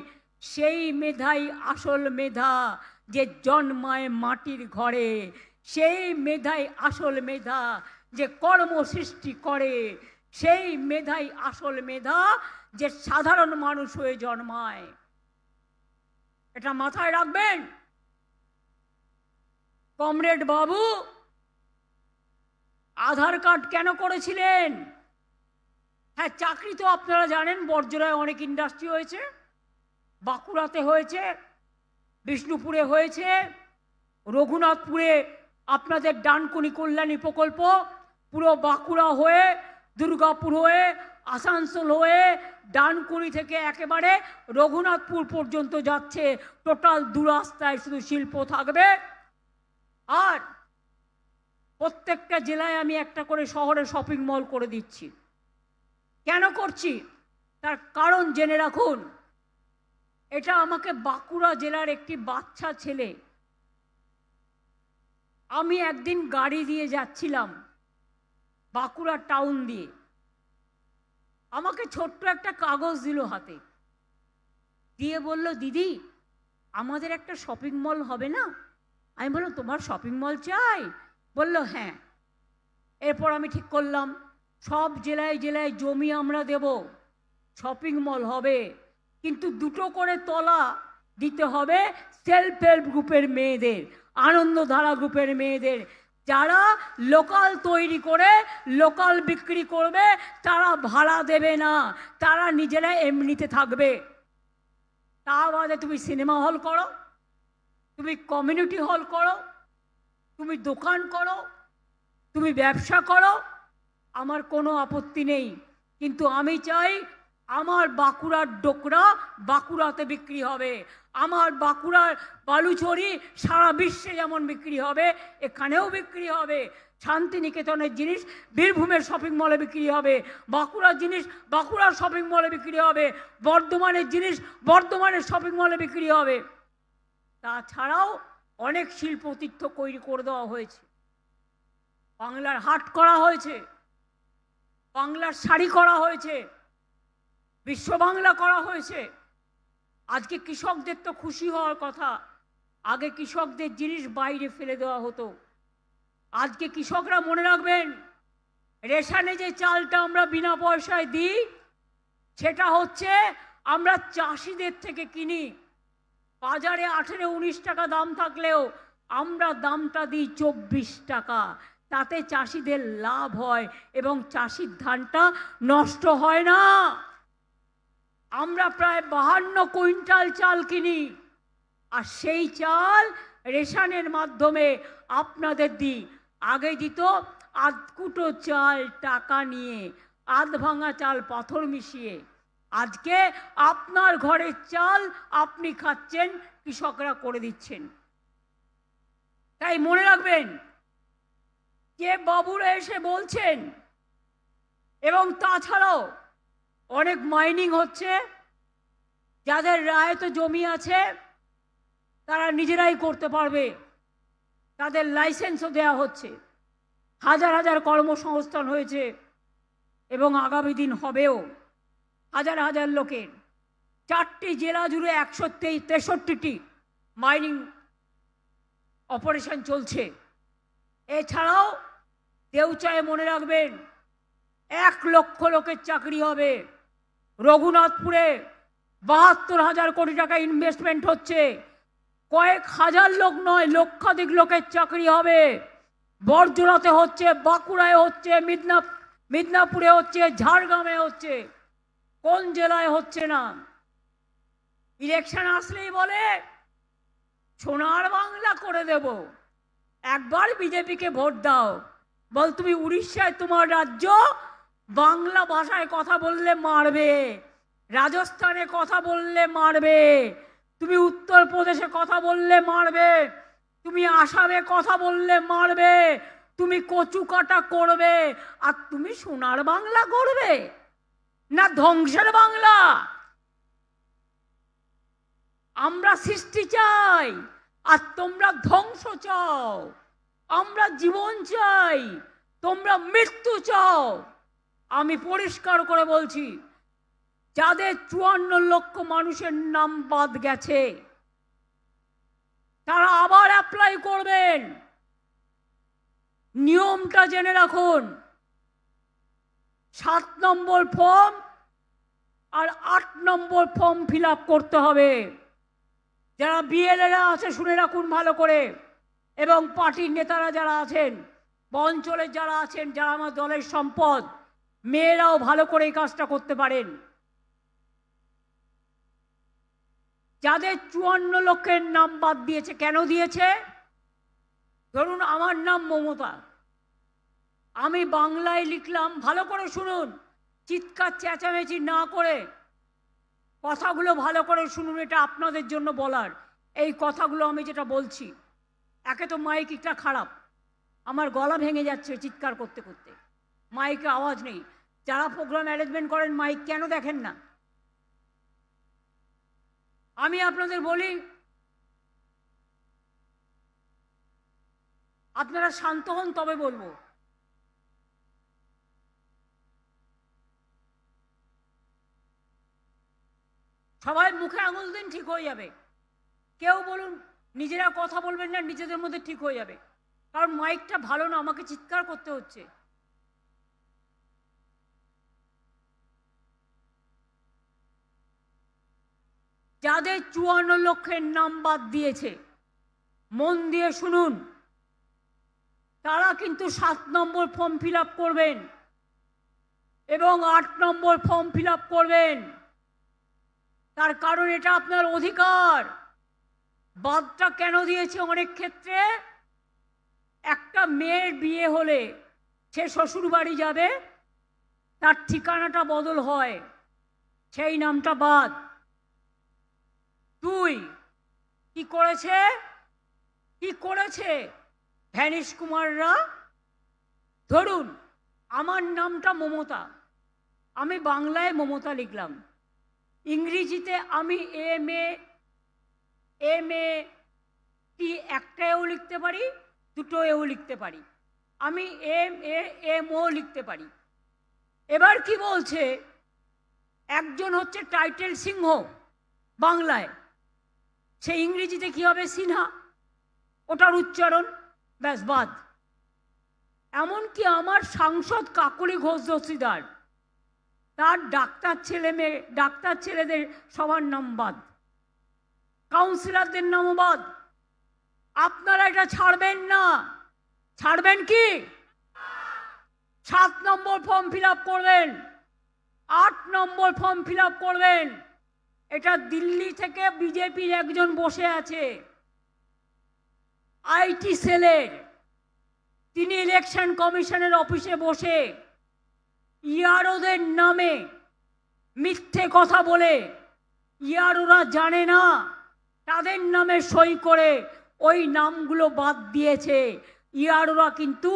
B: সেই মেধাই আসল মেধা, যে জন্মায় মাটির ঘরে। সেই মেধাই আসল মেধা, যে কর্ম সৃষ্টি করে। সেই মেধাই আসল মেধা, যে সাধারণ মানুষ হয়ে জন্মায়। এটা মাথায় রাখবেন। কমরেড বাবু আধার কার্ড কেন করেছিলেন? হ্যাঁ, চাকরি তো আপনারা জানেন, বর্জরায় অনেক ইন্ডাস্ট্রি হয়েছে, বাঁকুড়াতে হয়েছে, বিষ্ণুপুরে হয়েছে, রঘুনাথপুরে আপনাদের ডানকুনি কল্যাণী প্রকল্প, পুরো বাঁকুড়া হয়ে, দুর্গাপুর হয়ে, আসানসোল হয়ে, ডানকুনি থেকে একেবারে রঘুনাথপুর পর্যন্ত যাচ্ছে। টোটাল 2 রাস্তায় শুধু শিল্প থাকবে। আর প্রত্যেকটা জেলায় আমি একটা করে শহরে শপিং মল করে দিচ্ছি। কেন করছি তার কারণ জেনে রাখুন। এটা আমাকে বাঁকুড়া জেলার একটি বাচ্চা ছেলে, আমি একদিন গাড়ি দিয়ে যাচ্ছিলাম বাঁকুড়া টাউন দিয়ে, আমাকে ছোট্ট একটা কাগজ দিল হাতে, দিয়ে বলল, দিদি আমাদের একটা শপিং মল হবে না? আমি বললাম, তোমার শপিং মল চাই? বলল হ্যাঁ। এরপর আমি ঠিক করলাম সব জেলায় জেলায় জমি আমরা দেব, শপিং মল হবে, কিন্তু 2টো করে তলা দিতে হবে সেলফ হেল্প গ্রুপের মেয়েদের, আনন্দধারা গ্রুপের মেয়েদের। যারা লোকাল তৈরি করে লোকাল বিক্রি করবে, তারা ভাড়া দেবে না, তারা নিজেরা এমনিতে থাকবে। তা বাদে তুমি সিনেমা হল করো, তুমি কমিউনিটি হল করো, তুমি দোকান করো, তুমি ব্যবসা করো, আমার কোনো আপত্তি নেই। কিন্তু আমি চাই আমার বাঁকুড়ার ডোকরা বাঁকুড়াতে বিক্রি হবে, আমার বাঁকুড়ার বালুচরি সারা বিশ্বে যেমন বিক্রি হবে, এখানেও বিক্রি হবে। শান্তিনিকেতনের জিনিস বীরভূমের শপিং মলে বিক্রি হবে, বাঁকুড়ার জিনিস বাঁকুড়ার শপিং মলে বিক্রি হবে, বর্ধমানের জিনিস বর্ধমানের শপিং মলে বিক্রি হবে। তাছাড়াও অনেক শিল্পতীর্থ তৈরি করে দেওয়া হয়েছে, বাংলার হাট করা হয়েছে, বাংলার শাড়ি করা হয়েছে, বিশ্ব বাংলা করা হয়েছে। আজকে কৃষকদের তো খুশি হওয়ার কথা, আগে কৃষকদের জিনিস বাইরে ফেলে দেওয়া হতো। আজকে কৃষকরা মনে রাখবেন, রেশনে যে চালটা আমরা বিনা পয়সায় দিই, সেটা হচ্ছে আমরা চাষিদের থেকে কিনি। বাজারে 18-19 টাকা দাম থাকলেও আমরা দামটা দিই 24 টাকা। তাতে চাষিদের লাভ হয় এবং চাষির ধানটা নষ্ট হয় না। আমরা প্রায় 52 কুইন্টাল চাল কিনি, আর সেই চাল রেশনের মাধ্যমে আপনাদের দিই। আগে দিত আধকুটো চাল টাকা নিয়ে, আধ ভাঙা চাল পাথর মিশিয়ে। আজকে আপনার ঘরের চাল আপনি খাচ্ছেন, কৃষকরা করে দিচ্ছেন। তাই মনে রাখবেন, যে বাবুরা এসে বলছেন, এবং তাছাড়াও অনেক মাইনিং হচ্ছে, যাদের রায়ত জমি আছে তারা নিজেরাই করতে পারবে, তাদের লাইসেন্সও দেওয়া হচ্ছে, হাজার হাজার কর্মসংস্থান হয়েছে এবং আগামী দিন হবেও হাজার হাজার লোকের। 4টি জেলা জুড়ে 163টি মাইনিং অপারেশন চলছে। এছাড়াও দেউচায় মনে রাখবেন 1 লক্ষ লোকের চাকরি হবে। রঘুনাথপুরে 72,000 কোটি টাকা ইনভেস্টমেন্ট হচ্ছে, কয়েক হাজার লোক নয়, লক্ষাধিক লোকের চাকরি হবে। বর্জরাতে হচ্ছে, বাঁকুড়ায় হচ্ছে, মিদনাপুরে হচ্ছে, ঝাড়গ্রামে হচ্ছে, কোন জেলায় হচ্ছে না? ইলেকশন আসলেই বলে সোনার বাংলা করে দেব, একবার বিজেপিকে ভোট দাও। বল, তুমি উড়িষ্যায় তোমার রাজ্য, বাংলা ভাষায় কথা বললে মারবে, রাজস্থানে কথা বললে মারবে, তুমি উত্তরপ্রদেশে কথা বললে মারবে, তুমি আসামে কথা বললে মারবে, তুমি কচু কাটা করবে, আর তুমি সোনার বাংলা করবে না ধ্বংসের বাংলা? আমরা সৃষ্টি চাই আর তোমরা ধ্বংস চাও। আমরা জীবন চাই, তোমরা মৃত্যু চাও। আমি পরিষ্কার করে বলছি, যাদের 54 লক্ষ মানুষের নাম বাদ গেছে তারা আবার অ্যাপ্লাই করবেন। নিয়মটা জেনে রাখুন, 7 নম্বর ফর্ম আর 8 নম্বর ফর্ম ফিল আপ করতে হবে। যারা বিএলএরা আছে শুনে রাখুন ভালো করে, এবং পার্টির নেতারা যারা আছেন বা অঞ্চলের যারা আছেন, যারা আমার দলের সম্পদ, মেয়েরাও ভালো করে এই কাজটা করতে পারেন। যাদের 54 লক্ষের নাম বাদ দিয়েছে, কেন দিয়েছে? ধরুন আমার নাম মমতা, আমি বাংলায় লিখলাম, ভালো করে শুনুন, চিৎকার চেঁচামেচি না করে কথাগুলো ভালো করে শুনুন, এটা আপনাদের জন্য বলার। এই কথাগুলো আমি যেটা বলছি, একে তো মাইকটা খারাপ, আমার গলা ভেঙে যাচ্ছে চিৎকার করতে করতে, মাইকে আওয়াজ নেই। যারা প্রোগ্রাম অ্যারেঞ্জমেন্ট করেন মাইক কেন দেখেন না? আমি আপনাদের বলি, আপনারা শান্ত হন তবে বলবো। সবাই মুখে আঙুল দিন, ঠিক হয়ে যাবে। কেউ বলুন নিজেরা কথা বলবেন না, নিজেদের মধ্যে ঠিক হয়ে যাবে, কারণ মাইকটা ভালো না, আমাকে চিৎকার করতে হচ্ছে। যাদের 54 লক্ষের নাম বাদ দিয়েছে, মন দিয়ে শুনুন, তারা কিন্তু 7 নম্বর ফর্ম ফিল আপ করবেন এবং 8 নম্বর ফর্ম ফিল আপ করবেন। তার কারণ এটা আপনার অধিকার। বাদটা কেন দিয়েছে? অনেক ক্ষেত্রে একটা মেয়ের বিয়ে হলে সে শ্বশুর বাড়ি যাবে, তার ঠিকানাটা বদল হয়, সেই নামটা বাদ। 2, কি করেছে ভ্যানিশ কুমাররা? ধরুন আমার নামটা মমতা, আমি বাংলায় মমতা লিখলাম, ইংরেজিতে আমি এম এ টি একটাও লিখতে পারি, দুটোও লিখতে পারি, আমি MO লিখতে পারি। এবার কি বলছে, একজন হচ্ছে টাইটেল সিংহ বাংলায়, সে ইংরেজিতে কি হবে? সিনহা, ওটার উচ্চারণ ব্যাস বাদ। এমনকি আমার সাংসদ কাকলি ঘোষ দস্তিদার, তার ডাক্তার ছেলেদের সবার নাম বাদ, কাউন্সিলরদের নামও বাদ। আপনারা এটা ছাড়বেন না। ছাড়বেন কি? 7 নম্বর ফর্ম ফিল আপ করবেন, 8 নম্বর ফর্ম ফিল আপ করবেন। এটা দিল্লি থেকে বিজেপির একজন বসে আছে IT সেলের, তিনি ইলেকশন কমিশনের অফিসে বসে ইয়ারোদের নামে মিথ্যে কথা বলে, ইয়ারোরা জানে না, তাদের নামে সই করে ওই নামগুলো বাদ দিয়েছে। ইয়ারোরা কিন্তু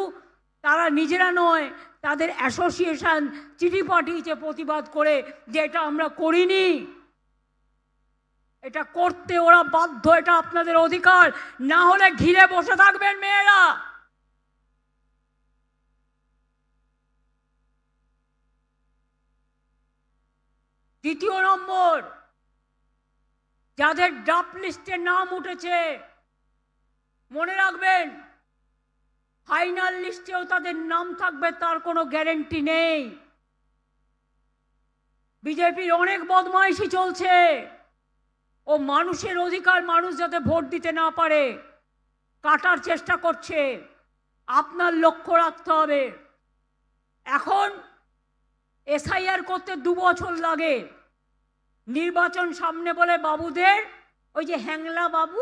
B: তারা নিজেরা নয়, তাদের অ্যাসোসিয়েশন চিঠি পাঠিয়েছে প্রতিবাদ করে যে এটা আমরা করিনি, এটা করতে ওরা বাধ্য, এটা আপনাদের অধিকার, না হলে ঘিরে বসে থাকবেন মেয়েরা। দ্বিতীয় নম্বর, যাদের ড্রাফট লিস্টে নাম উঠেছে, মনে রাখবেন ফাইনাল লিস্টেও তাদের নাম থাকবে তার কোনো গ্যারেন্টি নেই। বিজেপির অনেক বদমাইশি চলছে, ও মানুষের অধিকার, মানুষ যাতে ভোট দিতে না পারে কাটার চেষ্টা করছে। আপনার লক্ষ্য রাখতে হবে। এখন SIR করতে 2 বছর লাগে, নির্বাচন সামনে বলে বাবুদের, ওই যে হ্যাংলা বাবু,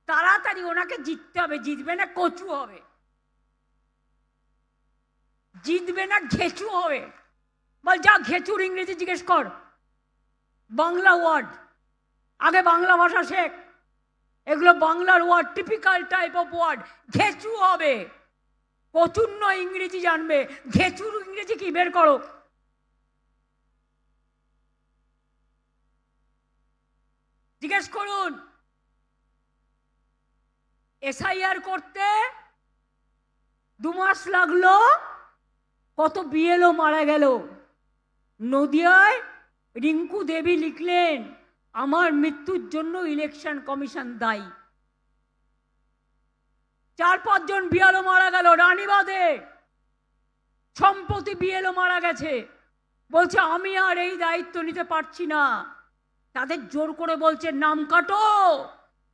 B: তাড়াতাড়ি ওনাকে জিততে হবে, জিতবে না কচু হবে। জিতবে না ঘেঁচু হবে। বল যা ঘেঁচুর ইংরেজি জিজ্ঞেস কর, বাংলা ওয়ার্ড, আগে বাংলা ভাষা শেখ। এগুলো বাংলার word, typical type of word. ঘেঁচু হবে, প্রচুর্ণ ইংরেজি জানবে। ঘেঁচুর ইংরেজি কি বের করো। জিজ্ঞেস করুন, এসআইআর করতে 2 মাস লাগলো, কত বিএলও মারা গেল। নদিয়ায় রিঙ্কু দেবী লিখলেন, আমার মৃত্যুর জন্য ইলেকশন কমিশন দায়ী। 4-5 জন বিএলও মারা গেল। রানীবাঁধে সম্প্রতি বিএলও মারা গেছে, বলছে আমি আর এই দায়িত্ব নিতে পারছি না। তাদের জোর করে বলছে নাম কাটো,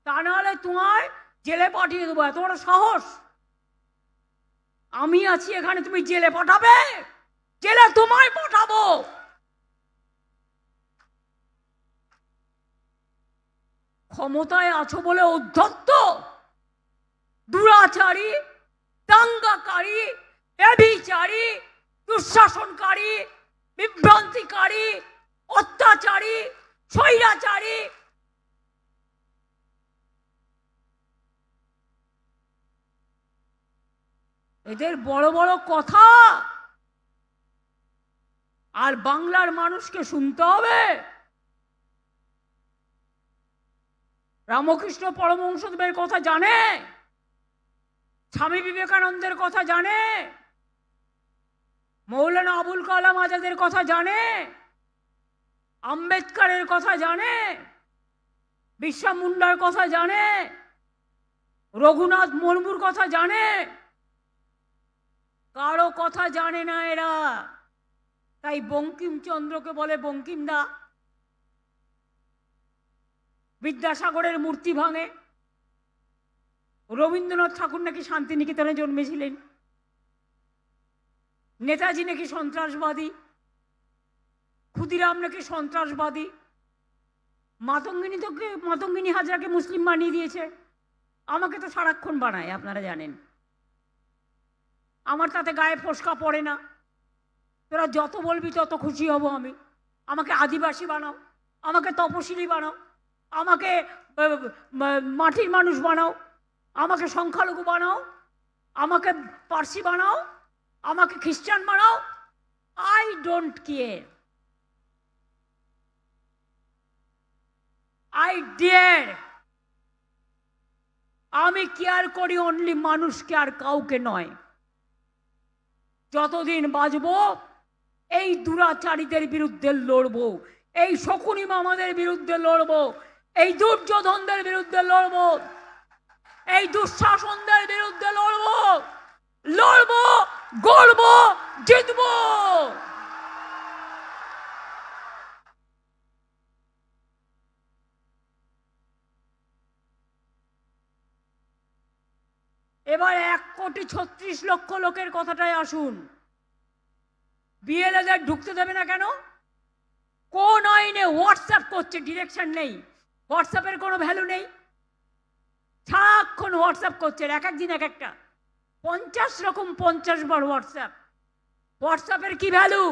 B: তা নাহলে তোমায় জেলে পাঠিয়ে দেবো। এত বড় সাহস! আমি আছি এখানে, তুমি জেলে পাঠাবে? জেলে তোমায় পাঠাবো। ক্ষমতায় আছো বলে উদ্ধত্ত, দুরাচারী, দাঙ্গাকারী, ব্যভিচারী, দুঃশাসনকারী, বিভ্রান্তিকারী, অত্যাচারী, স্বৈরাচারী, এদের বড় বড় কথা আর বাংলার মানুষকে শুনতে হবে। রামকৃষ্ণ পরমহংসদেবের কথা জানে, স্বামী বিবেকানন্দের কথা জানে, মৌলানা আবুল কালাম আজাদের কথা জানে, আম্বেদকরের কথা জানে, বিরসা মুন্ডার কথা জানে, রঘুনাথ মুর্মুর কথা জানে। কারো কথা জানে না এরা। তাই বঙ্কিমচন্দ্রকে বলে বঙ্কিমদা, বিদ্যাসাগরের মূর্তি ভাঙে। রবীন্দ্রনাথ ঠাকুর নাকি শান্তিনিকেতনে জন্মেছিলেন, নেতাজি নাকি সন্ত্রাসবাদী, ক্ষুদিরাম নাকি সন্ত্রাসবাদী, মাতঙ্গিনী হাজরাকে মুসলিম বানিয়ে দিয়েছে। আমাকে তো সারাক্ষণ বানায়, আপনারা জানেন। আমার তাতে গায়ে ফোসকা পড়ে না। তোরা যত বলবি তত খুশি হব আমি। আমাকে আদিবাসী বানাও, আমাকে তপশিলি বানাও, আমাকে মাটির মানুষ বানাও, আমাকে সংখ্যালঘু বানাও, আমাকে পার্সি বানাও, আমাকে খ্রিস্টান বানাও। I don't care, I dear. আমি কেয়ার করি অনলি মানুষকে, আর কাউকে নয়। যতদিন বাঁচব এই দুরাচারীদের বিরুদ্ধে লড়ব, এই শকুনি মামাদের বিরুদ্ধে লড়ব, এই দুর্যোধনদের বিরুদ্ধে লড়ব, এই দুঃশাসনদের বিরুদ্ধে লড়ব, লড়ব, গড়ব, জিতব। এবার 1,36,00,000 লোকের কথাটায় আসুন। বিএলএদের ঢুকতে দেবে না কেন? কোন আইনে? হোয়াটসঅ্যাপ করছে, ডিরেকশন নেই। হোয়াটসঅ্যাপের কোনো ভ্যালু নেই, সারাক্ষণ হোয়াটসঅ্যাপ করছে। এক এক দিন এক একটা, 50 রকম 50 বার হোয়াটসঅ্যাপ। হোয়াটসঅ্যাপের কি ভ্যালু?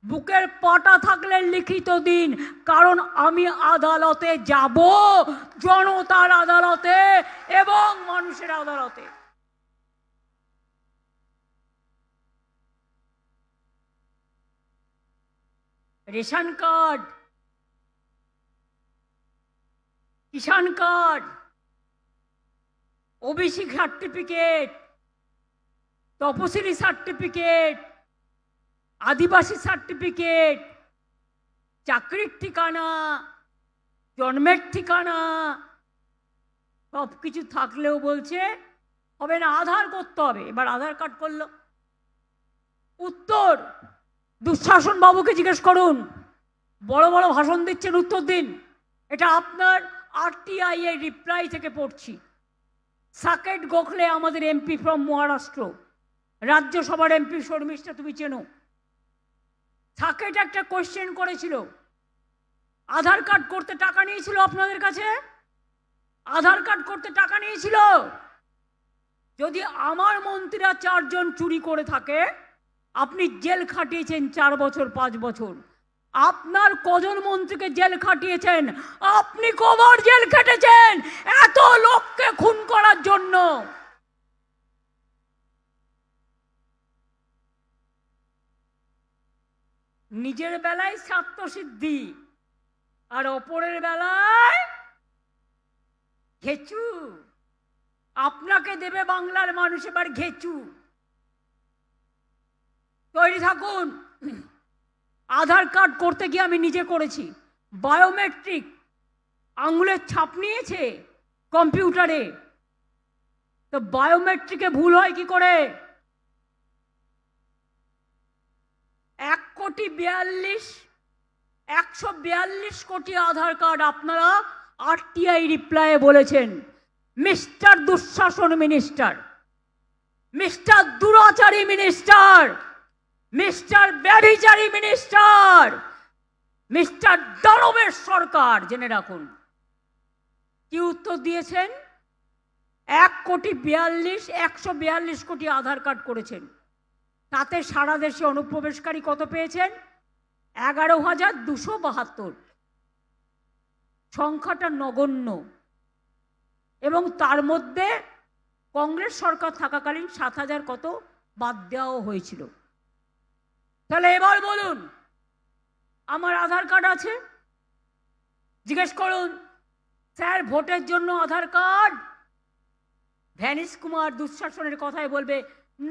B: বুকের পাটা থাকলে লিখিত দিন, কারণ আমি আদালতে যাব, জনতার আদালতে এবং মানুষের আদালতে। রেশন কার্ড, কিষাণ কার্ড, ওবিসি সার্টিফিকেট, তপশিলি সার্টিফিকেট, আদিবাসী সার্টিফিকেট, চাকরির ঠিকানা, জন্মের ঠিকানা, সব কিছু থাকলেও বলছে হবে না, আধার করতে হবে। এবার আধার কার্ড করলো। উত্তর দুঃশাসন বাবুকে জিজ্ঞেস করুন, বড় বড় ভাষণ দিচ্ছেন, উত্তর দিন। এটা আপনার আরটিআই এর রিপ্লাই থেকে পড়ছি। সাকেট গোখলে আমাদের এমপি ফ্রম মহারাষ্ট্র, রাজ্যসভার এমপি, শর্মিষ্ঠা তুমি চেনো। সাকেট একটা কোয়েশ্চেন করেছিল, আধার কার্ড করতে টাকা নিয়েছিল আপনাদের কাছে? আধার কার্ড করতে টাকা নিয়েছিল? যদি আমার মন্ত্রীরা 4 জন চুরি করে থাকে, আপনি জেল খাটিয়েছেন 4 বছর 5 বছর, আপনার কজন মন্ত্রীকে জেল খাটিয়েছেন? আপনি কবার জেল খেটেছেন এত লোককে খুন করার জন্য? নিজের বেলায় স্বার্থসিদ্ধি আর অপরের বেলায় ঘেচু। আপনাকে দেবে বাংলার মানুষ এবার ঘেচু। তৈরি থাকুন। আধার কার্ড করতে গিয়ে আমি নিজে করেছি, বায়োমেট্রিক আঙুলের ছাপ নিয়েছে কম্পিউটারে, তো বায়োমেট্রিকে ভুল হয় কি করে? 142 কোটি আধার কার্ড আপনারা আরটিআই রিপ্লাইয়ে বলেছেন মিস্টার দুঃশাসন মিনিস্টার, মিস্টার দুরাচারী মিনিস্টার, মিস্টার ব্যভিচারী মিনিস্টার, মিস্টার দানবের সরকার। জেনে রাখুন কি উত্তর দিয়েছেন। 142 কোটি আধার কার্ড করেছেন, তাতে সারা দেশে অনুপ্রবেশকারী কত পেয়েছেন? 11,272। সংখ্যাটা নগণ্য, এবং তার মধ্যে কংগ্রেস সরকার থাকাকালীন 7,000 কত বাদ দেওয়াও হয়েছিল। তাহলে এবার বলুন, আমার আধার কার্ড আছে, জিজ্ঞেস করুন স্যার ভোটের জন্য আধার কার্ড? ভ্যানিশ কুমার দুঃশাসনের কথায় বলবে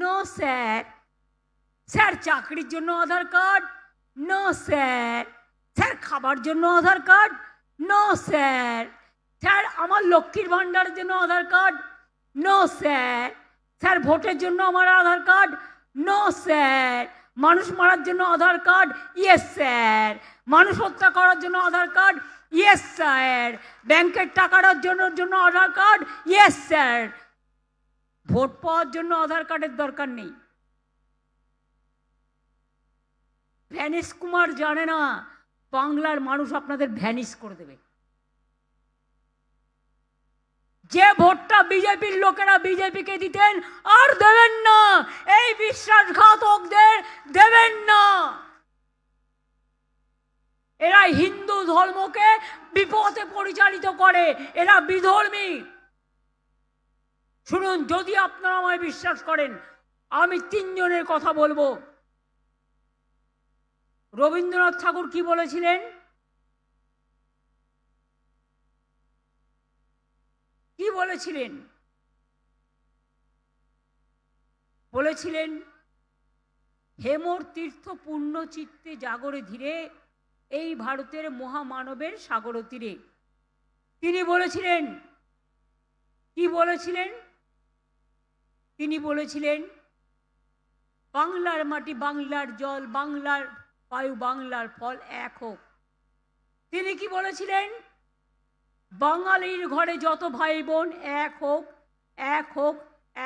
B: নো স্যার। স্যার চাকরির জন্য Aadhaar card? No sir. Sir খাবার জন্য Aadhaar card? No sir. Sir আমার লক্ষ্মীর ভাণ্ডারের জন্য Aadhaar card? No sir. Sir ভোটের জন্য আমার আধার কার্ড? No sir. মানুষ মারার জন্য আধার কার্ড? Yes sir. মানুষ হত্যা করার জন্য আধার কার্ড? Yes sir. ব্যাংকের টাকার জন্য Aadhaar card? Yes sir. Vote পাওয়ার জন্য আধার কার্ডের দরকার নেই। ভ্যানিশ কুমার জানে না বাংলার মানুষ আপনাদের ভ্যানিশ করে দেবে। যে ভোটটা বিজেপির লোকেরা বিজেপিকে দিতেন আর দেবেন না, এই বিশ্বাসঘাতকদের দেবেন না। এরা হিন্দু ধর্মকে বিপথে পরিচালিত করে, এরা বিধর্মী। শুনুন, যদি আপনারা আমায় বিশ্বাস করেন, আমি 3 জনের কথা বলবো। রবীন্দ্রনাথ ঠাকুর কি বলেছিলেন? কি বলেছিলেন? বলেছিলেন হেমর তীর্থ পূর্ণ চিত্তে জাগরে ধীরে, এই ভারতের মহামানবের সাগর তীরে। তিনি বলেছিলেন, কি বলেছিলেন? তিনি বলেছিলেন বাংলার মাটি, বাংলার জল, বাংলার বায়ু, বাংলার ফল এক হোক। তিনি কি বলেছিলেন? বাঙালির ঘরে যত ভাই বোন এক হোক, এক হোক,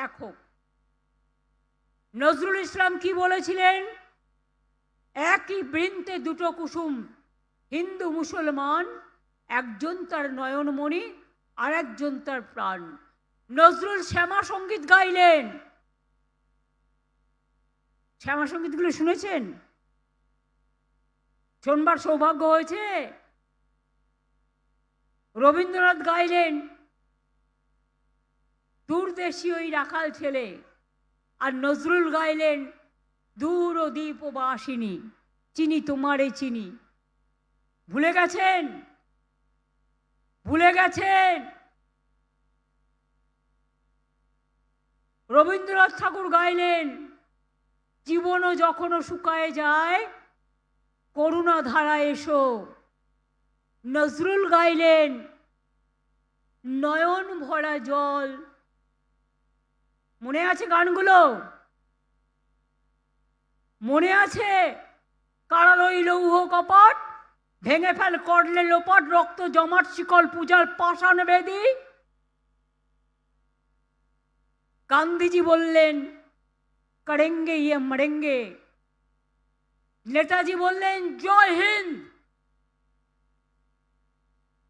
B: এক হোক। নজরুল ইসলাম কি বলেছিলেন? একই বৃন্তে দুটো কুসুম, হিন্দু মুসলমান, একজন তার নয়নমণি আর একজন তার প্রাণ। নজরুল শ্যামা সঙ্গীত গাইলেন। শ্যামা সঙ্গীতগুলো শুনেছেন? শোনবার সৌভাগ্য হয়েছে? রবীন্দ্রনাথ গাইলেন দূরদেশী ওই রাখাল ছেলে, আর নজরুল গাইলেন দূর ও দ্বীপ ও বাসিনী, চিনি তোমারে চিনি। ভুলে গেছেন? ভুলে গেছেন? রবীন্দ্রনাথ ঠাকুর গাইলেন জীবনও যখনও শুকায় যায়, করুণা ধারা এসো। নজরুল গাইলেন নয়ন ভরা জল। মনে আছে গানগুলো? মনে আছে? কারারই লৌহ কপট, ভেঙে ফেল করলে লোপট, রক্ত জমাট শিকল পূজার পাষাণ বেদী। গান্ধীজি বললেন করেঙ্গে ইয়ে মরেঙ্গে। নেতাজি বললেন জয় হিন্দ।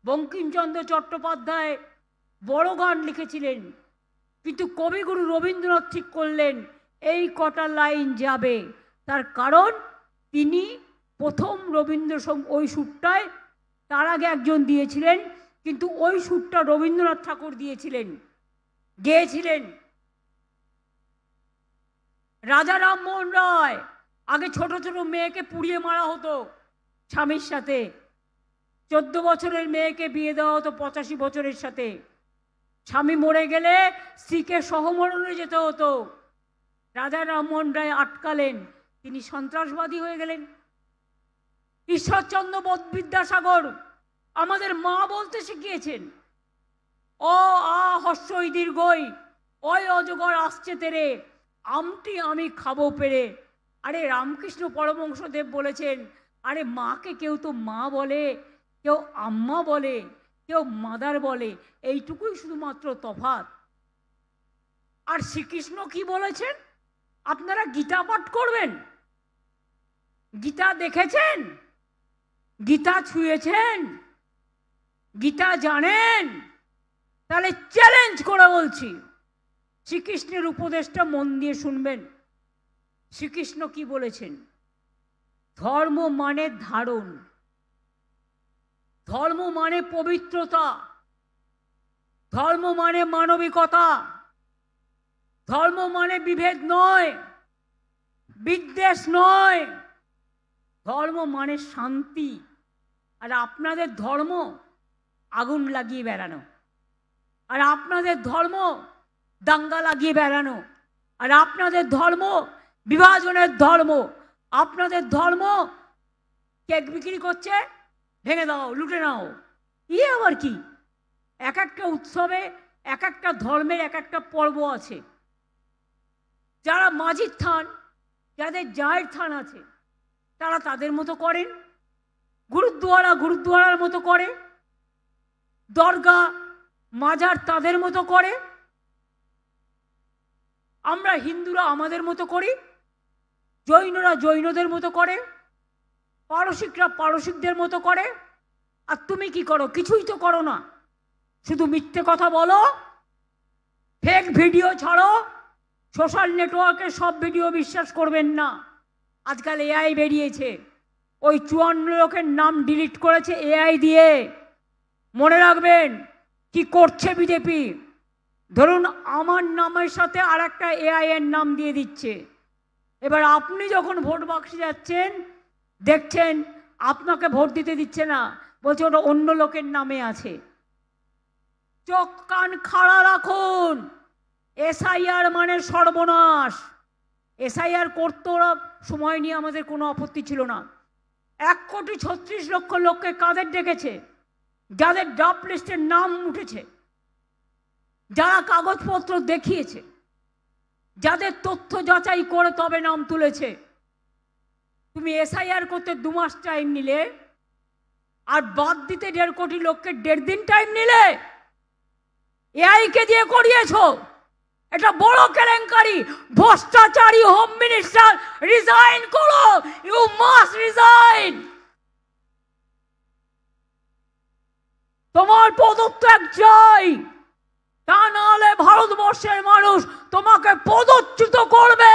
B: বঙ্কিমচন্দ্র চট্টোপাধ্যায় বড় গান লিখেছিলেন কিন্তু কবিগুরু রবীন্দ্রনাথ ঠিক করলেন এই কটা লাইন যাবে। তার কারণ তিনি প্রথম ওই সুরটায় তার আগে একজন দিয়েছিলেন, কিন্তু ওই সুরটা রবীন্দ্রনাথ ঠাকুর দিয়েছিলেন, গেয়েছিলেন। রাজা রামমোহন রায়, আগে ছোট ছোট মেয়েকে পুড়িয়ে মারা হতো স্বামীর সাথে, 14 বছরের মেয়েকে বিয়ে দেওয়া হতো 85 বছরের সাথে। স্বামী মরে গেলে স্ত্রীকে সহমরণে যেতে হতো। রাজা রামমোহন রায় আটকালেন, তিনি সন্ত্রাসবাদী হয়ে গেলেন। ঈশ্বরচন্দ্র বিদ্যাসাগর আমাদের মা বলতে শিখিয়েছেন, অ আ হস্যই দীর্ঘই, ওই অজগর আসছে তেরে, আমটি আমি খাবো পেরে। আরে রামকৃষ্ণ পরমহংসদেব বলেছেন, আরে মাকে কেউ তো মা বলে, কেউ আম্মা বলে, কেউ মাদার বলে, এইটুকুই শুধুমাত্র তফাৎ। আর শ্রীকৃষ্ণ কি বলেছেন? আপনারা গীতা পাঠ করবেন, গীতা দেখেছেন, গীতা ছুঁয়েছেন, গীতা জানেন? তাহলে চ্যালেঞ্জ করে বলছি, শ্রীকৃষ্ণের উপদেশটা মন দিয়ে শুনবেন। শ্রীকৃষ্ণ কি বলেছেন? ধর্ম মানে ধারণ, ধর্ম মানে পবিত্রতা, ধর্ম মানে মানবিকতা, ধর্ম মানে বিভেদ নয়, বিদ্বেষ নয়, ধর্ম মানে শান্তি। আর আপনাদের ধর্ম আগুন লাগিয়ে বেড়ানো, আর আপনাদের ধর্ম দাঙ্গা লাগিয়ে বেড়ানো, আর আপনাদের ধর্ম বিভাজনের ধর্ম, আপনাদের ধর্ম কেক বিক্রি করছে, ভেঙে দাও, লুটে নাও। আবার কি? এক একটা উৎসবে এক একটা ধর্মের এক একটা পর্ব আছে। যারা মাঝির থান, যাদের জায়ের থান আছে, তারা তাদের মতো করেন, গুরুদ্বারার মতো করে, দরগা মাজার তাদের মতো করে, আমরা হিন্দুরা আমাদের মতো করি, জৈনরা জৈনদের মতো করে, পারসিকরা পারসিকদের মতো করে। আর তুমি কি করো? কিছুই তো করো না, শুধু মিথ্যে কথা বলো, ফেক ভিডিও ছাড়ো। সোশ্যাল নেটওয়ার্কে সব ভিডিও বিশ্বাস করবেন না। আজকাল এআই বেরিয়েছে, ওই 54 লোকের নাম ডিলিট করেছে এআই দিয়ে। মনে রাখবেন কি করছে বিজেপি। ধরুন আমার নামের সাথে আর একটা এআই এর নাম দিয়ে দিচ্ছে। এবার আপনি যখন ভোট বাক্সে যাচ্ছেন, দেখছেন আপনাকে ভোট দিতে দিচ্ছে না, বলছে ওটা অন্য লোকের নামে আছে। চোখ কান খাড়া রাখুন। এসআইআর মানে সর্বনাশ। এসআইআর করতে ওরা সময় নিয়ে আমাদের কোনো আপত্তি ছিল না। 1,36,00,000 লোককে কাদের ডেকেছে? যাদের ড্রাফট লিস্টের নাম উঠেছে, যারা কাগজপত্র দেখিয়েছে, যাদের তথ্য যাচাই করে তবে নাম তুলেছে। তুমি এসআইআর করতে 2 মাস টাইম নিলে, আর বাদ দিতে 1.5 কোটি লোককে 1.5 দিন টাইম নিলে। এআইকে দিয়ে করিয়েছো, এটা বড় কেলেঙ্কারি। ভ্রষ্টাচারী হোম মিনিস্টার, রিজাইন করো, ইউ মাস্ট রিজাইন। তোমার পদত্যাগ চাই, তা নাহলে ভারতবর্ষের মানুষ তোমাকে পদচ্যুত করবে।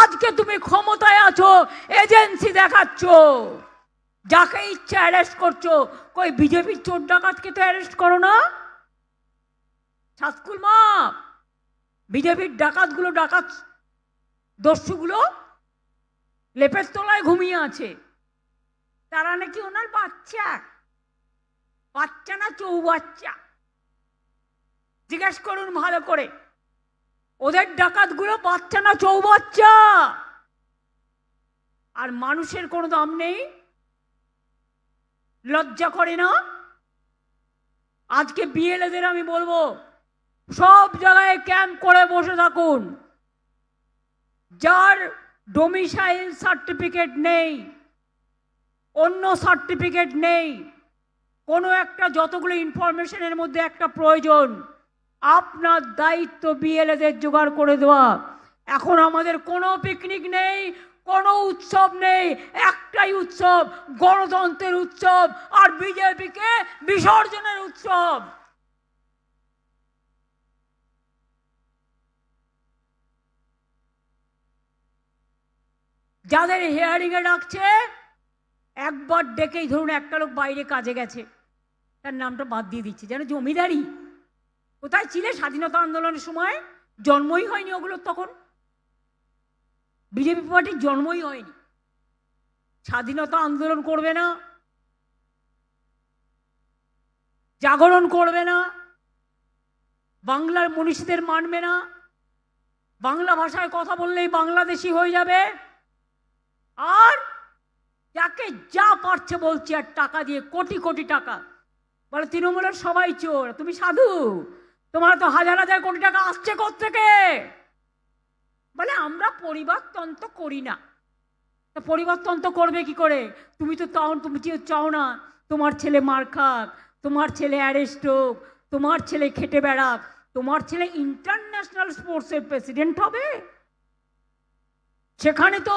B: আজকে তুমি ক্ষমতায় আছো, এজেন্সি দেখাচ্ছ, যাকে ইচ্ছা অ্যারেস্ট করছো। কই বিজেপির চোর ডাকাতকে তো অ্যারেস্ট করো না? ছাতকুল মা, বিজেপির ডাকাতগুলো, ডাকাত দস্যুগুলো লেপের তলায় ঘুমিয়ে আছে। তারা নাকি ওনার বাচ্চা, বাচ্চা না চৌবাচ্চা, জিজ্ঞেস করুন ভালো করে। ওদের ডাকাতগুলো বাচ্চা না চৌবাচ্চা। আর মানুষের কোনো দাম নেই, লজ্জা করে না? আজকে বিএলএদের আমি বলবো, সব জায়গায় ক্যাম্প করে বসে থাকুন। যার ডোমিসাইল সার্টিফিকেট নেই, অন্য সার্টিফিকেট নেই, কোনো একটা, যতগুলো ইনফরমেশনের মধ্যে একটা প্রয়োজন, আপনার দায়িত্ব বিএলএদের জোগাড় করে দেওয়া। এখন আমাদের কোনো পিকনিক নেই, কোনো উৎসব নেই, একটাই উৎসব, গণতন্ত্রের উৎসব আর বিজেপিকে বিসর্জনের উৎসব। যাদের হিয়ারিংয়ে ডাকছে একবার ডেকেই ধরুন একটা লোক বাইরে কাজে গেছে, তার নামটা বাদ দিয়ে দিচ্ছে, যেন জমিদারি। কোথায় ছিলে স্বাধীনতা আন্দোলনের সময়? জন্মই হয়নি ওগুলোর, তখন বিজেপি পার্টির জন্মই হয়নি। স্বাধীনতা আন্দোলন করবে না, জাগরণ করবে না, বাংলার মনীষীদের মানবে না, বাংলা ভাষায় কথা বললেই বাংলাদেশি হয়ে যাবে, আর যাকে যা পারছে বলছে, আর টাকা দিয়ে কোটি কোটি টাকা। বলে তৃণমূলের সবাই চোর, তুমি সাধু, তোমার তো হাজার হাজার কোটি টাকা আসছে কোত্থেকে? বলে আমরা পরিবর্তন তো করি না। তা পরিবর্তন তো করবে কি করে? তুমি তো তুমি চাও না তোমার ছেলে মার খাক, তোমার ছেলে অ্যারেস্ট হোক, তোমার ছেলে খেটে বেড়াক, তোমার ছেলে ইন্টারন্যাশনাল স্পোর্টসের প্রেসিডেন্ট হবে। সেখানে তো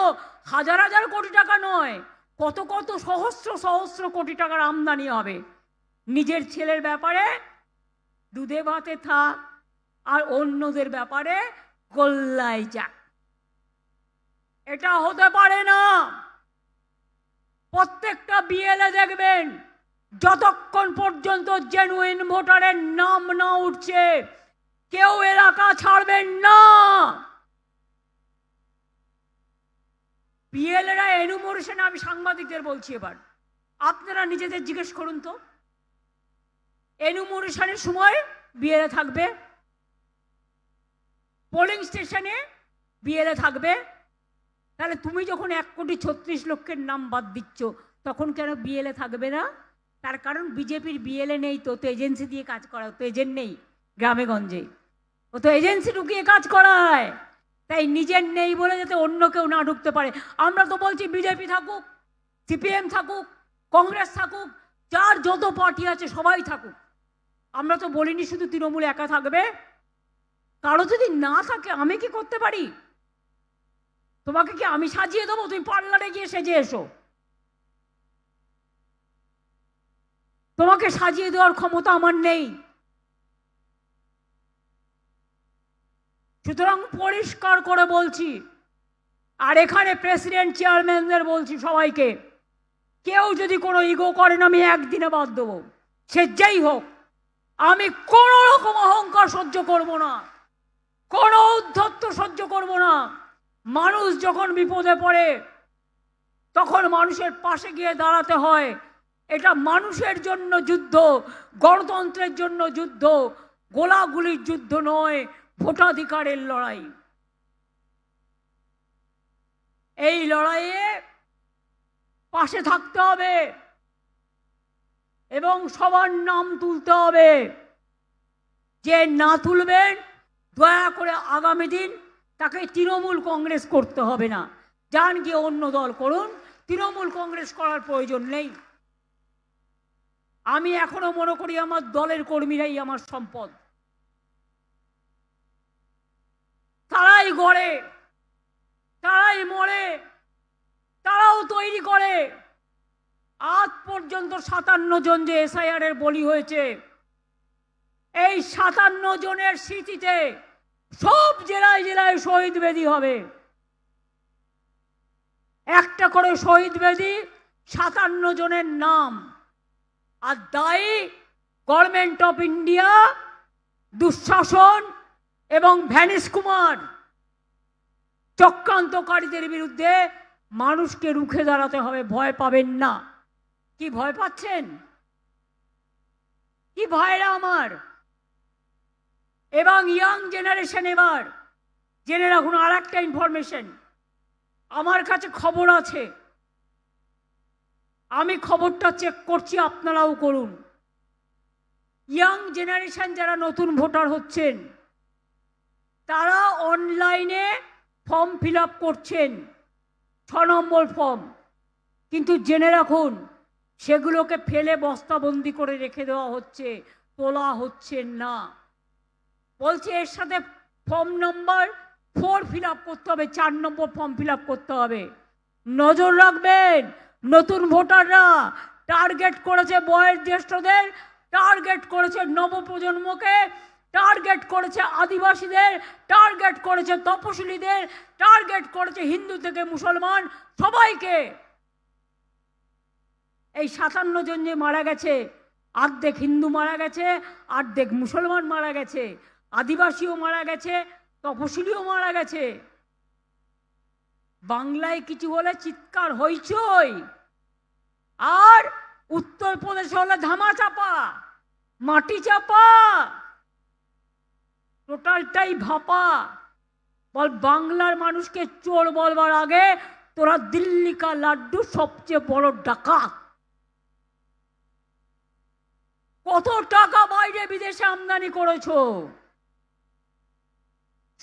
B: হাজার হাজার কোটি টাকা নয়, কত কত সহস্র সহস্র কোটি টাকার আমদানি হবে। নিজের ছেলের ব্যাপারে দুধে ভাতে থাক, আর অন্যদের ব্যাপারে গোল্লায় যাক। এটা হতে পারে না। প্রত্যেকটা বিএলএ দেখবেন, যতক্ষণ পর্যন্ত জেনুইন ভোটারের নাম না উঠছে কেউ এলাকা ছাড়বেন না। বিএলএরা এনুমোরেশন, আমি সাংবাদিকদের বলছি, এবার আপনারা নিজেদের জিজ্ঞেস করুন তো, এনুমোরেশনের সময় বিএলএ থাকবে, পোলিং স্টেশনে বিএলএ থাকবে, তাহলে তুমি যখন 1,36,00,000 নাম বাদ দিচ্ছ তখন কেন বিএলএ থাকবে না? তার কারণ বিজেপির বিএলএ নেই, তো এজেন্সি দিয়ে কাজ করা, তো এজেন্ট নেই গ্রামে গঞ্জে, ও তো এজেন্সি ঢুকিয়ে কাজ করায়। তাই নিজের নেই বলে যাতে অন্য কেউ না ঢুকতে পারে। আমরা তো বলছি বিজেপি থাকুক, সিপিএম থাকুক, কংগ্রেস থাকুক, যার যত পার্টি আছে সবাই থাকুক। আমরা তো বলিনি শুধু তৃণমূল একা থাকবে। কারো যদি না থাকে আমি কি করতে পারি? তোমাকে কি আমি সাজিয়ে দেবো? তুমি পার্লারে গিয়ে সেজে এসো, তোমাকে সাজিয়ে দেওয়ার ক্ষমতা আমার নেই। সুতরাং পরিষ্কার করে বলছি, আর এখানে প্রেসিডেন্ট চেয়ারম্যানদের বলছি সবাইকে, কেউ যদি কোনো ইগো করেন আমি একদিনে বাদ দেবো, সে যেই হোক। আমি কোনো রকম অহংকার সহ্য করব না, কোনো উদ্ধত্ত সহ্য করব না। মানুষ যখন বিপদে পড়ে তখন মানুষের পাশে গিয়ে দাঁড়াতে হয়। এটা মানুষের জন্য যুদ্ধ, গণতন্ত্রের জন্য যুদ্ধ, গোলাগুলির যুদ্ধ নয়, ভোটাধিকারের লড়াই। এই লড়াইয়ে পাশে থাকতে হবে এবং সবার নাম তুলতে হবে। যে না তুলবেন দয়া করে আগামী দিন তাকে তৃণমূল কংগ্রেস করতে হবে না, যান গিয়ে অন্য দল করুন, তৃণমূল কংগ্রেস করার প্রয়োজন নেই। আমি এখনো মনে করি আমার দলের কর্মীরাই আমার সম্পদ। তারাই গড়ে, তারাই মরে, তারাও তৈরি করে। আজ পর্যন্ত 57 জন যে এসআইআর এর বলি হয়েছে, এই 57 জনের স্মৃতিতে সব জেলায় জেলায় শহীদ বেদি হবে। একটা করে শহীদ বেদি, 57 জনের নাম। আর দায়ী গভর্নমেন্ট অফ ইন্ডিয়া, দুঃশাসন এবং ভ্যানিশ কুমার চক্রান্তকারীদের বিরুদ্ধে মানুষকে রুখে দাঁড়াতে হবে। ভয় পাবেন না। কি ভয় পাচ্ছেন? কি ভয়রা আমার? এবং ইয়াং জেনারেশন এবার জেনে রাখুন আর একটা ইনফরমেশন, আমার কাছে খবর আছে, আমি খবরটা চেক করছি, আপনারাও করুন। ইয়াং জেনারেশন যারা নতুন ভোটার হচ্ছেন তারা অনলাইনে ফর্ম ফিল আপ করছেন, 6 নম্বর ফর্ম, কিন্তু জেনে রাখুন সেগুলোকে ফেলে বস্তাবন্দি করে রেখে দেওয়া হচ্ছে, তোলা হচ্ছে না। বলছে এর সাথে ফর্ম নম্বর 4 ফিল আপ করতে হবে, 4 নম্বর ফর্ম ফিল আপ করতে হবে। নজর রাখবেন, নতুন ভোটাররা টার্গেট করেছে বয়োজ্যেষ্ঠদের, টার্গেট করেছে নবপ্রজন্মকে, টার্গেট করেছে আদিবাসীদের, টার্গেট করেছে তপশিলীদের, টার্গেট করেছে হিন্দু থেকে মুসলমান সবাইকে। এই 57 জন যে মারা গেছে, অর্ধেক হিন্দু মারা গেছে, অর্ধেক মুসলমান মারা গেছে, আদিবাসীও মারা গেছে, তপশিলীও মারা গেছে। বাংলায় কিছু হলে চিৎকার হইচই, আর উত্তরপ্রদেশে হলে ধামাচাপা, মাটি চাপা, টোটালটাই ভাপা। বল বাংলার মানুষকে চোর বলবার আগে তোরা দিল্লি কা লাড্ডু সবচেয়ে বড় ডাকাত। কত টাকা বাইরে বিদেশে আমদানি করেছো?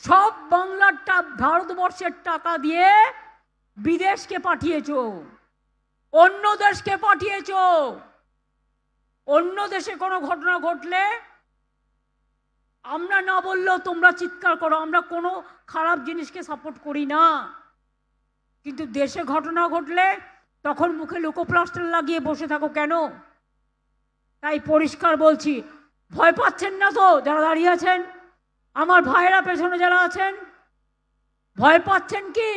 B: সব বাংলার ভারতবর্ষের টাকা দিয়ে বিদেশকে পাঠিয়েছো, অন্য দেশকে পাঠিয়েছো। অন্য দেশে কোনো ঘটনা ঘটলে আমরা না বললেও তোমরা চিৎকার করো। আমরা কোনো খারাপ জিনিসকে সাপোর্ট করি না, কিন্তু দেশে ঘটনা ঘটলে তখন মুখে লোকোপ্লাস্টার লাগিয়ে বসে থাকো কেন? তাই পরিষ্কার বলছি, ভয় পাচ্ছেন না তো যারা দাঁড়িয়ে আছেন? আমার ভাইয়েরা পেছনে যারা আছেন, ভয় পাচ্ছেন কি?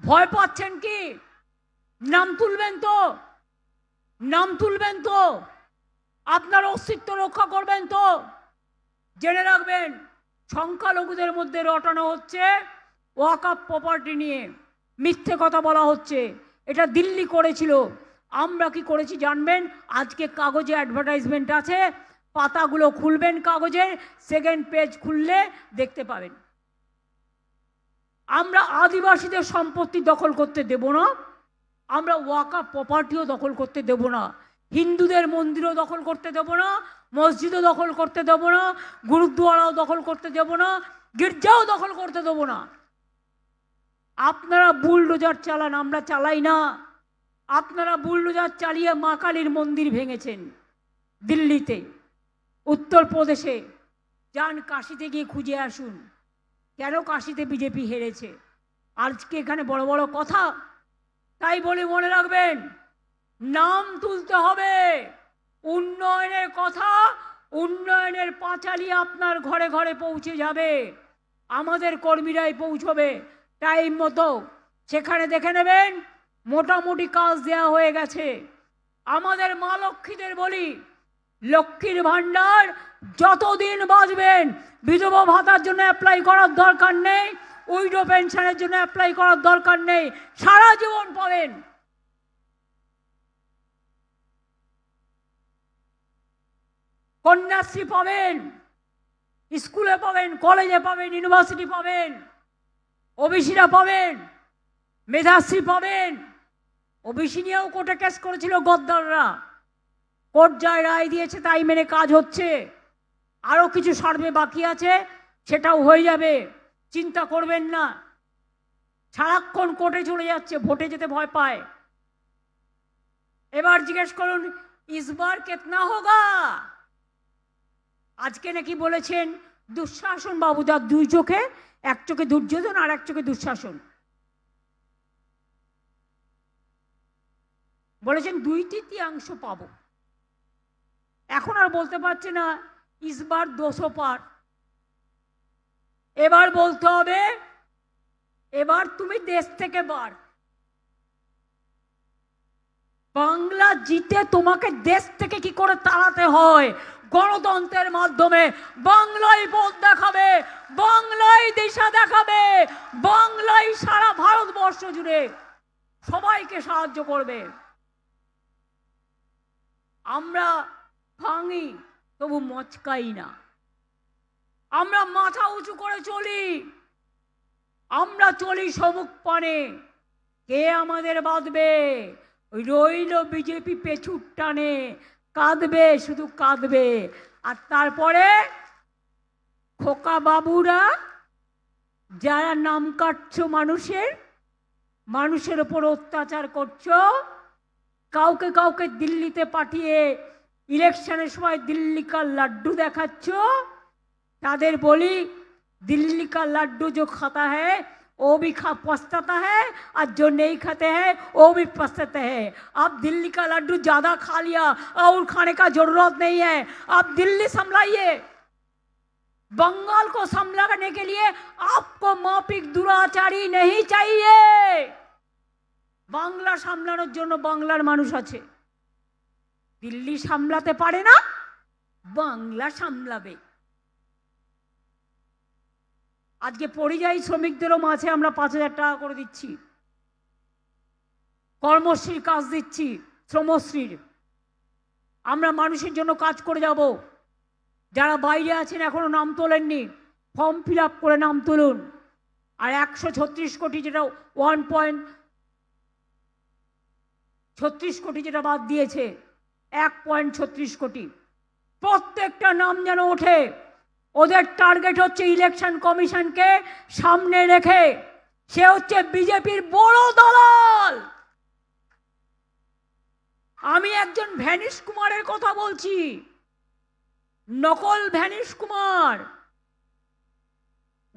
B: ভয় পাচ্ছেন কি? নাম তুলবেন তো? নাম তুলবেন তো? আপনার অস্তিত্ব রক্ষা করবেন তো? জেনে রাখবেন, সংখ্যালঘুদের মধ্যে রটানো হচ্ছে ওয়াকফ প্রপার্টি নিয়ে, মিথ্যে কথা বলা হচ্ছে। এটা দিল্লি করেছিল। আমরা কি করেছি জানবেন? আজকে কাগজে অ্যাডভার্টাইজমেন্ট আছে, পাতাগুলো খুলবেন কাগজের, সেকেন্ড পেজ খুললে দেখতে পাবেন। আমরা আদিবাসীদের সম্পত্তি দখল করতে দেব না, আমরা ওয়াকফ প্রপার্টিও দখল করতে দেব না, হিন্দুদের মন্দিরও দখল করতে দেব না, মসজিদও দখল করতে দেব না, গুরুদ্বারাও দখল করতে দেব না, গির্জাও দখল করতে দেব না। আপনারা বুলডোজার চালান, আমরা চালাই না। আপনারা বুলডোজার চালিয়ে মা কালীর মন্দির ভেঙেছেন দিল্লিতে, উত্তরপ্রদেশে। যান কাশিতে গিয়ে খুঁজে আসুন কেন কাশিতে বিজেপি হেরেছে। আজকে এখানে বড় বড় কথা, তাই বলে মনে রাখবেন, নাম তুলতে হবে। উন্নয়নের কথা, উন্নয়নের পাঁচালী আপনার ঘরে ঘরে পৌঁছে যাবে, আমাদের কর্মীরাই পৌঁছবে টাইম মতো। সেখানে দেখে নেবেন মোটামুটি কাজ দেয়া হয়ে গেছে। আমাদের মা লক্ষ্মীদের বলি, লক্ষ্মীর ভান্ডার যতদিন বাঁচবেন বিধবা ভাতার জন্য অ্যাপ্লাই করার দরকার নেই, উইডো পেনশনের জন্য অ্যাপ্লাই করার দরকার নেই, সারা জীবন পাবেন। কন্যাশ্রী পাবেন, স্কুলে পাবেন, কলেজে পাবেন, ইউনিভার্সিটি পাবেন, ওবিসিরা পাবেন, মেধাশ্রী পাবেন। ওবিসি নিয়েও কোর্টে কেস করেছিল গদ্দাররা, কোর্ট যায় রায় দিয়েছে, তাই মেনে কাজ হচ্ছে। আরও কিছু সার্ভে বাকি আছে, সেটাও হয়ে যাবে, চিন্তা করবেন না। সারাক্ষণ কোর্টে চলে যাচ্ছে, ভোটে যেতে ভয় পায়। এবার জিজ্ঞেস করুন, ইসবার কেতনা হোগা? আজকে নাকি বলেছেন দুঃশাসন বাবু, যার দুই চোখে, এক চোখে দুর্যোধন আর এক চোখে দুঃশাসন, বলেছেন 2/3 পাবো। এখন আর বলতে পারছে না ইসবার 200 পার। এবার বলতে হবে, এবার তুমি দেশ থেকে বার। বাংলা জিতে তোমাকে দেশ থেকে কি করে তাড়াতে হয়, গণতন্ত্রের মাধ্যমে। বাংলায় পথ দেখাবে, বাংলায় দিশা দেখাবে, বাংলায় সারা ভারতবর্ষ জুড়ে সবাইকে সাহায্য করবে। আমরা ভাঙি তবু মচকাই না, আমরা মাথা উঁচু করে চলি, আমরা চলি সমুখ পানে। কে আমাদের বাঁধবে? ওই রইল বিজেপি পেছুর টানে, কাঁদবে, শুধু কাঁদবে। আর তারপরে খোকা বাবুরা যারা নাম কাটছো মানুষের, মানুষের ওপর অত্যাচার করছো, কাউকে কাউকে দিল্লিতে পাঠিয়ে ইলেকশনের সময় দিল্লি কা লাড্ডু দেখাচ্ছ, তাদের বলি, दिल्ली का लड्डू जो खाता है वो भी पछताता है, और जो नहीं खाते हैं वो भी पछताते हैं। अब दिल्ली का लड्डू ज़्यादा खा लिया और खाने का जरूरत नहीं है, अब दिल्ली संभलाइए। बंगाल को संभालने के लिए आपको माफिक दुराचारी नहीं चाहिए। বাংলা সামলানোর জন্য বাংলার মানুষ আছে। দিল্লি সামলাতে পারে না, বাংলা সামলাবে। আজকে পরিযায়ী শ্রমিকদেরও মাঝে আমরা 5,000 টাকা করে দিচ্ছি, কর্মশ্রীর কাজ দিচ্ছি, শ্রমশ্রীর। আমরা মানুষের জন্য কাজ করে যাব। যারা বাইরে আছেন এখনো নাম তোলেননি, ফর্ম ফিল আপ করে নাম তুলুন। আর 136 কোটি, যেটা 1.36 কোটি যেটা বাদ দিয়েছে, 1.36 কোটি, প্রত্যেকটা নাম যেন ওঠে। ওদের টার্গেট হচ্ছে ইলেকশন কমিশনকে সামনে রেখে, সে হচ্ছে বিজেপির বড় দালাল। আমি একজন ভ্যানিশ কুমারের কথা বলছি, নকল ভ্যানিশ কুমার।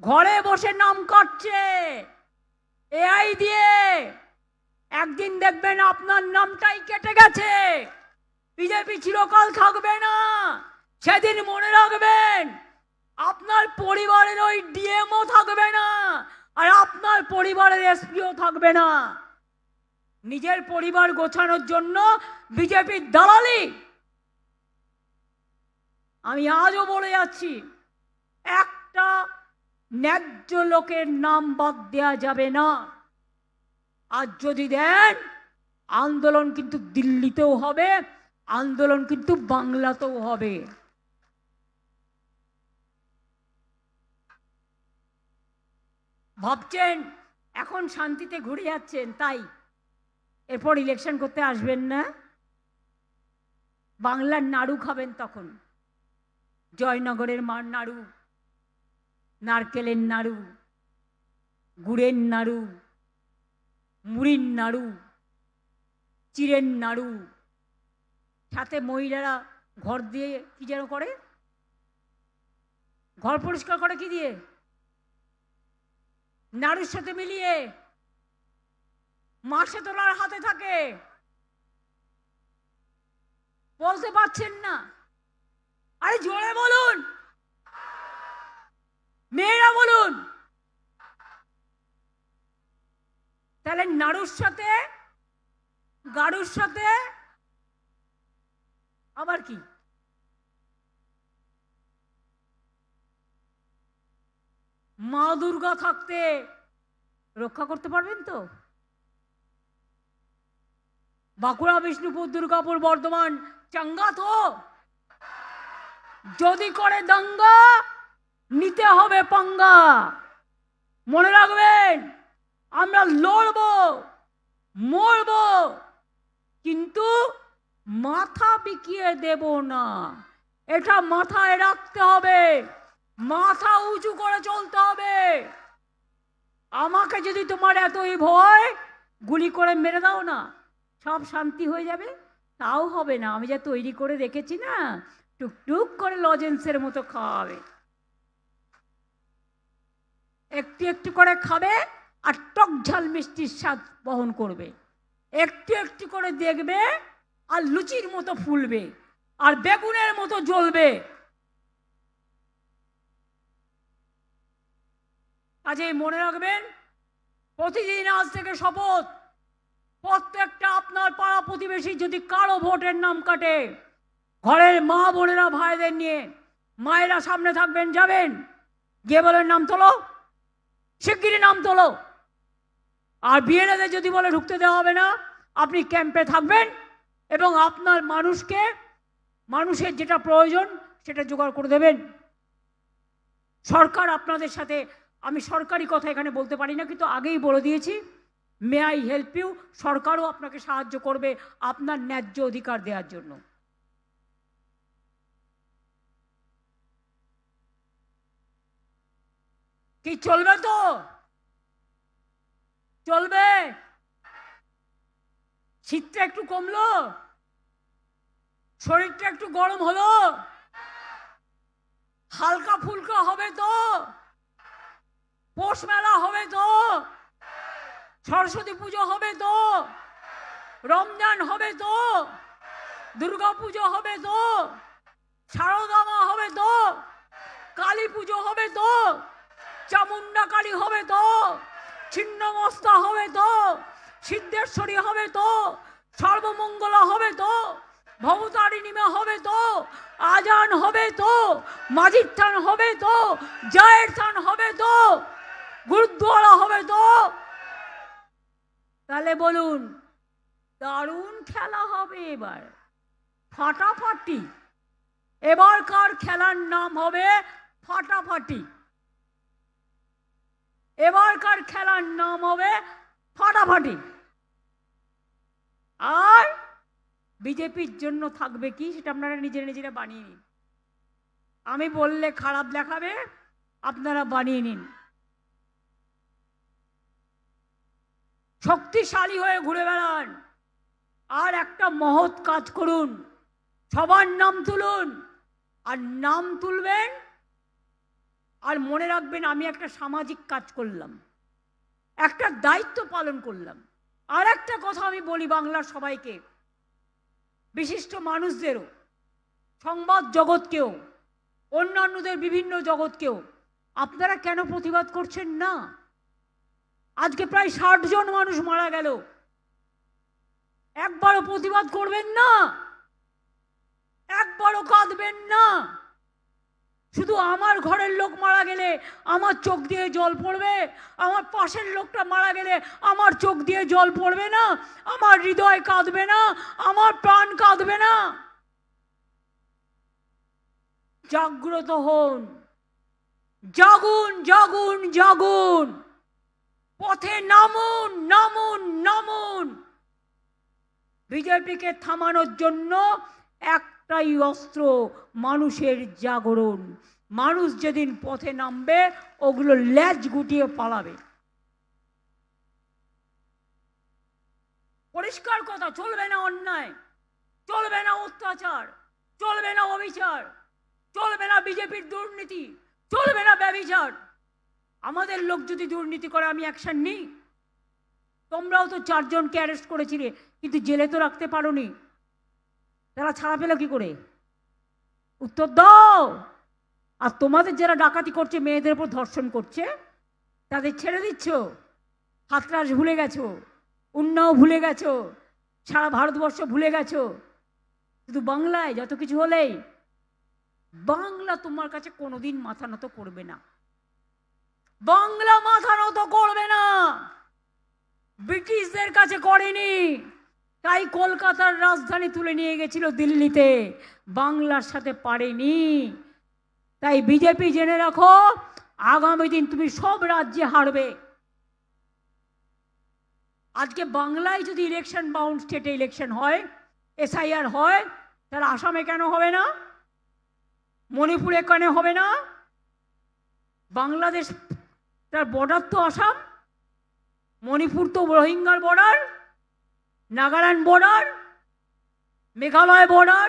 B: ঘরে বসে নাম কাটছে এআই দিয়ে। একদিন দেখবেন আপনার নামটাই কেটে গেছে, বিজেপি চিরকাল থাকবে না। সেদিন মনে রাখবেন, আপনার পরিবারের ওই ডিএমও থাকবে না, আর আপনার পরিবারের এসপিও থাকবে না। নিজের পরিবার গোছানোর জন্য বিজেপির দালালি। আমি আজও বলে যাচ্ছি, একটা ন্যায্য লোকের নাম বাদ দেওয়া যাবে না। আর যদি দেন, আন্দোলন কিন্তু দিল্লিতেও হবে, আন্দোলন কিন্তু বাংলাতেও হবে। ভাবছেন এখন শান্তিতে ঘুরে যাচ্ছেন, তাই এরপর ইলেকশন করতে আসবেন না? বাংলার নাড়ু খাবেন তখন, জয়নগরের মার নাড়ু, নারকেলের নাড়ু, গুড়ের নাড়ু, মুড়ির নাড়ু, চিড়ের নাড়ু। সাথে মহিলারা ঘর দিয়ে কি যেন করে, ঘর পরিষ্কার করে কি দিয়ে? নাড়ুর সাথে মিলিয়ে মাসে তোলার হাতে থাকে। বলতে পারছেন না? আরে জোরে বলুন, মেয়েরা বলুন। তাহলে নাড়ুর সাথে, গাড়ুর সাথে আবার কি? মা দুর্গা থাকতে রক্ষা করতে পারবেন তো? বাঁকুড়া, বিষ্ণুপুর, দুর্গাপুর, বর্ধমান চাঙ্গা তো? যদি করে দাঙ্গা, নিতে হবে পাঙ্গা। মনে রাখবেন, আমরা লড়বো, মরবো, কিন্তু মাথা বিকিয়ে দেব না। এটা মাথায় রাখতে হবে, মাথা উঁচু করে চলতে হবে। আমাকে যদি তোমার এতই ভয়, গুলি করে মেরে দাও না, সব শান্তি হয়ে যাবে। তাও হবে না। আমি যা তৈরি করে রেখেছি না, টুকটুক করে লজেন্সের মতো খাওয়াবে। একটু একটু করে খাবে, আর টক ঝাল মিষ্টির স্বাদ বহন করবে। একটু একটু করে দেখবে, আর লুচির মতো ফুলবে, আর বেগুনের মতো জ্বলবে। কাজে মনে রাখবেন, প্রতিদিন আজ থেকে শপথ, প্রত্যেকটা আপনার পাড়া প্রতিবেশী যদি কারো ভোটের নাম কাটে, ঘরের মা বোনেরা ভাইদের নিয়ে, মায়েরা সামনে থাকবেন, যাবেন, গিয়ে বলেন নাম তোলো, শিগগিরই নাম তোলো। আর বিএলএদের যদি বলে ঢুকতে দেওয়া হবে না, আপনি ক্যাম্পে থাকবেন এবং আপনার মানুষকে, মানুষের যেটা প্রয়োজন সেটা জোগাড় করে দেবেন। সরকার আপনাদের সাথে, আমি সরকারি কথা এখানে বলতে পারি না, কিন্তু আগেই বলে দিয়েছি, মে আই হেল্প ইউ। সরকারও আপনাকে সাহায্য করবে আপনার ন্যায্য অধিকার দেওয়ার জন্য। কি চলবে তো? চলবে? শীতটা একটু কমলো, শরীরটা একটু গরম হলো, হালকা ফুলকা হবে তো? পৌষ মেলা হবে তো? সরস্বতী পুজো হবে তো? রমজান হবে তো? দুর্গা পুজো হবে তো? শারদা মা হবে তো? কালী পুজো হবে তো, চামুন্ডা কালী হবে তো, ছিন্নমস্তা হবে তো, সিদ্ধেশ্বরী হবে তো, সর্বমঙ্গলা হবে তো, ভবতারিণীমা হবে তো, আজান হবে তো, মাঝির থান হবে তো, জায়ের থান হবে তো, গুরুদ্বারা হবে তো। তাহলে বলুন, দারুণ খেলা হবে এবার, ফাটাফাটি। এবারকার খেলার নাম হবে ফাটাফাটি। এবারকার খেলার নাম হবে ফাটাফাটি। আর বিজেপির জন্য থাকবে কি, সেটা আপনারা নিজেরা নিজেরা বানিয়ে নিন। আমি বললে খারাপ দেখাবে, আপনারা বানিয়ে নিন। শক্তিশালী হয়ে ঘুরে বেড়ান, আর একটা মহৎ কাজ করুন, সবার নাম তুলুন। আর নাম তুলবেন, আর মনে রাখবেন আমি একটা সামাজিক কাজ করলাম, একটা দায়িত্ব পালন করলাম। আর একটা কথা আমি বলি বাংলার সবাইকে, বিশিষ্ট মানুষদেরও, সংবাদ জগৎকেও, অন্যান্যদের বিভিন্ন জগৎকেও, আপনারা কেন প্রতিবাদ করছেন না? আজকে প্রায় 60 জন মানুষ মারা গেল, একবারও প্রতিবাদ করবেন না? একবারও কাঁদবেন না? শুধু আমার ঘরের লোক মারা গেলে আমার চোখ দিয়ে জল পড়বে, আমার পাশের লোকটা মারা গেলে আমার চোখ দিয়ে জল পড়বে না, আমার হৃদয় কাঁদবে না, আমার প্রাণ কাঁদবে না? জাগ্রত হন, জাগুন জাগুন জাগুন, পথে নামুন নামুন নামুন। বিজেপিকে থামানোর জন্য একটাই অস্ত্র, মানুষের জাগরণ। মানুষ যেদিন পথে নামবে, ওগুলো লেজ গুটিয়ে পালাবে। পরিষ্কার কথা, চলবে না অন্যায়, চলবে না অত্যাচার, চলবে না অবিচার, চলবে না বিজেপির দুর্নীতি, চলবে না ব্যভিচার। আমাদের লোক যদি দুর্নীতি করে আমি অ্যাকশন নিই। তোমরাও তো 4 জনকে অ্যারেস্ট করেছিলে, কিন্তু জেলে তো রাখতে পারোনি। তারা ছাড়া পেল কি করে? উত্তর দাও। আর তোমাদের যারা ডাকাতি করছে, মেয়েদের উপর ধর্ষণ করছে, তাদের ছেড়ে দিচ্ছ। হাতরাস ভুলে গেছো, উন্নাও ভুলে গেছো, সারা ভারতবর্ষ ভুলে গেছো। শুধু বাংলায় যত কিছু হলেই, বাংলা তোমার কাছে কোনোদিন মাথা নত করবে না। বাংলা মাথা নত করবে না। ব্রিটিশদের কাছে করেনি, তাই কলকাতার রাজধানী তুলে নিয়ে গেছিল দিল্লিতে, বাংলার সাথে পারেনি। তাই বিজেপি জেনে রাখো, আগামী দিন তুমি সব রাজ্যে হারবে। আজকে বাংলায় যদি ইলেকশন, বাউন্ড স্টেটে ইলেকশন হয়, এসআইআর হয়, তাহলে আসামে কেন হবে না? মণিপুরে কেন হবে না? বাংলাদেশ তার বর্ডার তো আসাম, মণিপুর তো রোহিঙ্গার border, Nagaland border, Meghalaya border,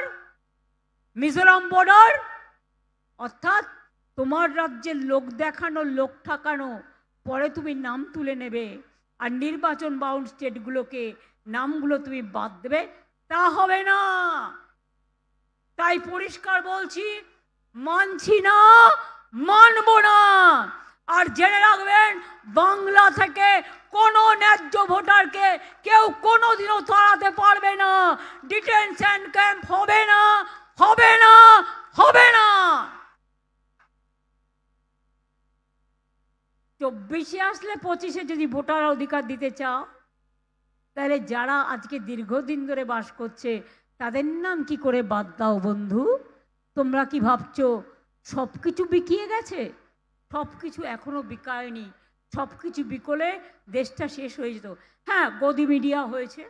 B: Mizoram border. অর্থাৎ তোমার রাজ্যের লোক দেখানো, লোক ঠাকানো, পরে তুমি নাম তুলে নেবে, আর নির্বাচন বাউন্ড স্টেটগুলোকে নামগুলো তুমি বাদ দেবে, তা হবে না। তাই পরিষ্কার বলছি, মানছি না, মানব না। আর জেনে রাখবেন, বাংলা থেকে কোনো ন্যায্য ভোটারকে কেউ কোনোদিনও তাড়াতে পারবে না। ডিটেনশন ক্যাম্প হবে না, হবে না, হবে না। 24-এ আসলে 25-এ যদি ভোটার অধিকার দিতে চাও, তাহলে যারা আজকে দীর্ঘদিন ধরে বাস করছে তাদের নাম কি করে বাদ দাও বন্ধু? তোমরা কি ভাবছো সব কিছু বিকিয়ে গেছে? সব কিছু এখনো বিকায়নি। সব কিছু বিকলে দেশটা শেষ হয়ে যেত। হ্যাঁ, গদি মিডিয়া হয়েছে,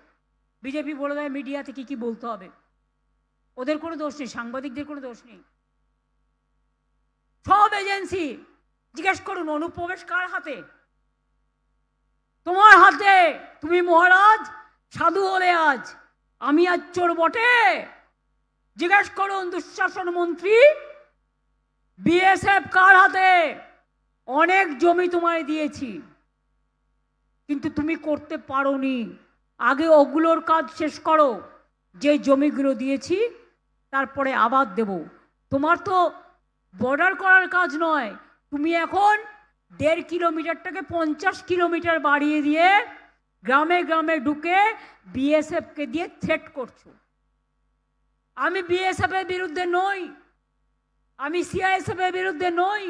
B: বিজেপি বলে দেয় মিডিয়াতে কি কি বলতে হবে। ওদের কোনো দোষ নেই, সাংবাদিকদের কোনো দোষ নেই। সব এজেন্সি, জিজ্ঞেস করুন অনুপ্রবেশ কার হাতে? তোমার হাতে। তুমি মহারাজ সাধু হলে আজ, আমি আজ চোর বটে। জিজ্ঞেস করুন দুঃশাসন মন্ত্রী, বিএসএফ কার হাতে? অনেক জমি তোমায় দিয়েছি, কিন্তু তুমি করতে পারোনি। আগে ওগুলোর কাজ শেষ করো, যে জমিগুলো দিয়েছি তারপরে আবার দেব। তোমার তো বর্ডার করার কাজ নয়, তুমি এখন 1.5 কিলোমিটারটাকে 50 কিলোমিটার বাড়িয়ে দিয়ে গ্রামে গ্রামে ঢুকে বিএসএফকে দিয়ে থ্রেট করছো। আমি বিএসএফ এর বিরুদ্ধে নই, আমি সিআইএসএফ এর বিরুদ্ধে নই,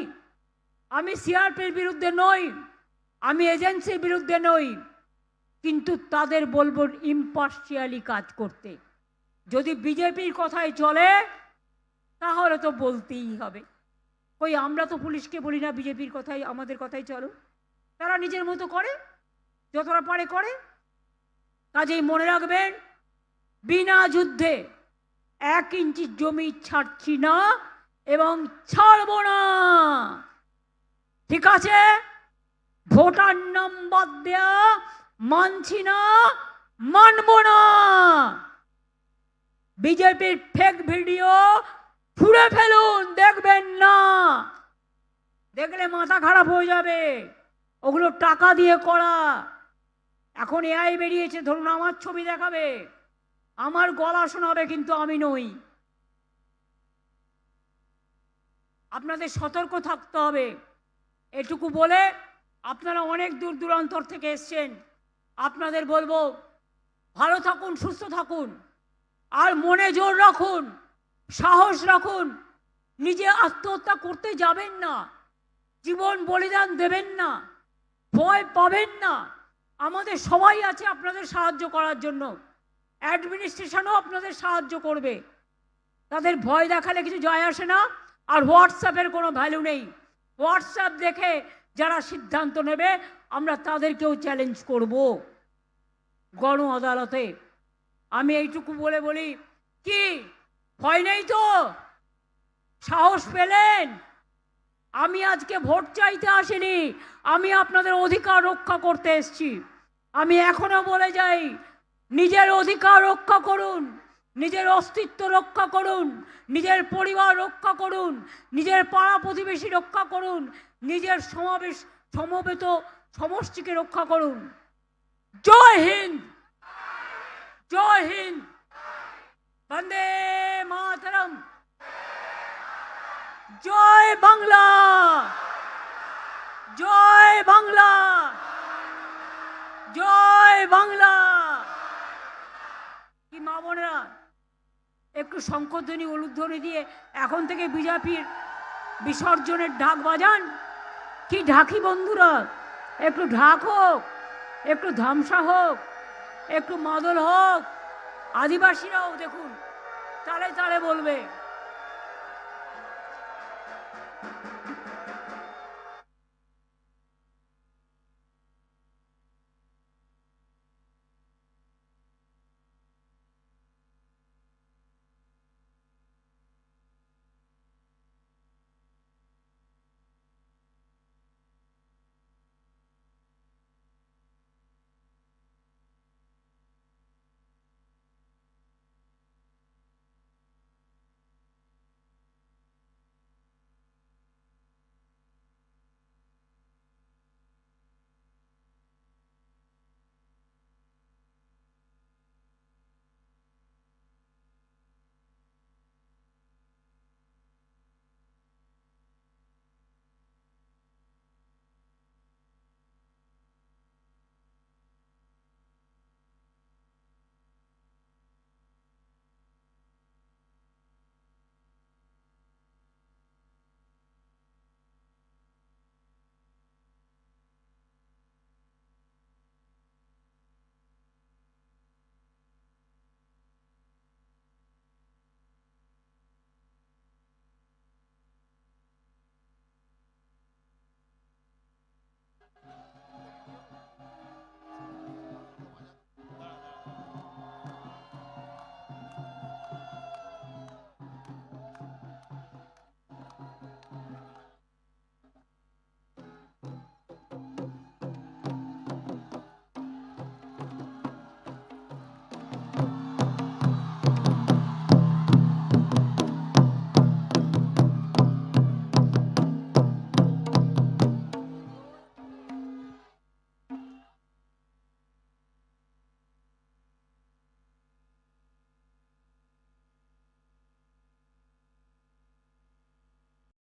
B: আমি সিআরপির বিরুদ্ধে নই, আমি এজেন্সির বিরুদ্ধে নই, কিন্তু তাদের বলবো ইম্পার্শিয়ালি কাজ করতে। যদি বিজেপির কথাই চলে তাহলে তো বলতেই হবে। কই আমরা তো পুলিশকে বলি না বিজেপির কথাই, আমাদের কথাই চলো। তারা নিজের মতো করে, যতটা পারে করে। কাজেই মনে রাখবেন, বিনা যুদ্ধে 1 ইঞ্চি জমি ছাড়ছি না এবং ছাড়ব না। ঠিক আছে? ভোটার নাম বাদ দেয়া মানছি না, মানব না। বিজেপির ফেক ভিডিও ছুঁড়ে ফেলুন, দেখবেন না। দেখলে মাথা খারাপ হয়ে যাবে। ওগুলো টাকা দিয়ে করা। এখন এআই বেরিয়েছে, ধরুন আমার ছবি দেখাবে, আমার গলা শোনাবে, কিন্তু আমি নই। আপনাদের সতর্ক থাকতে হবে। এটুকু বলে, আপনারা অনেক দূর দূরান্তর থেকে এসছেন, আপনাদের বলবো ভালো থাকুন, সুস্থ থাকুন, আর মনে জোর রাখুন, সাহস রাখুন। নিজে আত্মহত্যা করতে যাবেন না, জীবন বলিদান দেবেন না, ভয় পাবেন না। আমাদের সবাই আছে আপনাদের সাহায্য করার জন্য, অ্যাডমিনিস্ট্রেশনও আপনাদের সাহায্য করবে। তাদের ভয় দেখালে কিছু যায় আসে না। আর হোয়াটসঅ্যাপের কোনো ভ্যালু নেই। হোয়াটসঅ্যাপ দেখে যারা সিদ্ধান্ত নেবে আমরা তাদেরকেও চ্যালেঞ্জ করব গণ আদালতে। আমি এইটুকু বলে বলি, কি ভয় নেই তো? সাহস পেলেন? আমি আজকে ভোট চাইতে আসিনি, আমি আপনাদের অধিকার রক্ষা করতে এসেছি। আমি এখনো বলে যাই, নিজের অধিকার রক্ষা করুন, নিজের অস্তিত্ব রক্ষা করুন, নিজের পরিবার রক্ষা করুন, নিজের পাড়া প্রতিবেশী রক্ষা করুন, নিজের সমবেত সমষ্টিকে রক্ষা করুন। জয় হিন্দ, জয় হিন্দ, বন্দে মাতরম, জয় বাংলা, জয় বাংলা, জয় বাংলা। কি মা বোনেরা, একটু শঙ্খধ্বনি উলুধ্বনি দিয়ে এখন থেকে বিজেপির বিসর্জনের ঢাক বাজান। কি ঢাকি বন্ধুরা, একটু ঢাক হোক, একটু ধামসা হোক, একটু মাদল হোক। আদিবাসীরাও দেখুন তালে তালে বলবে।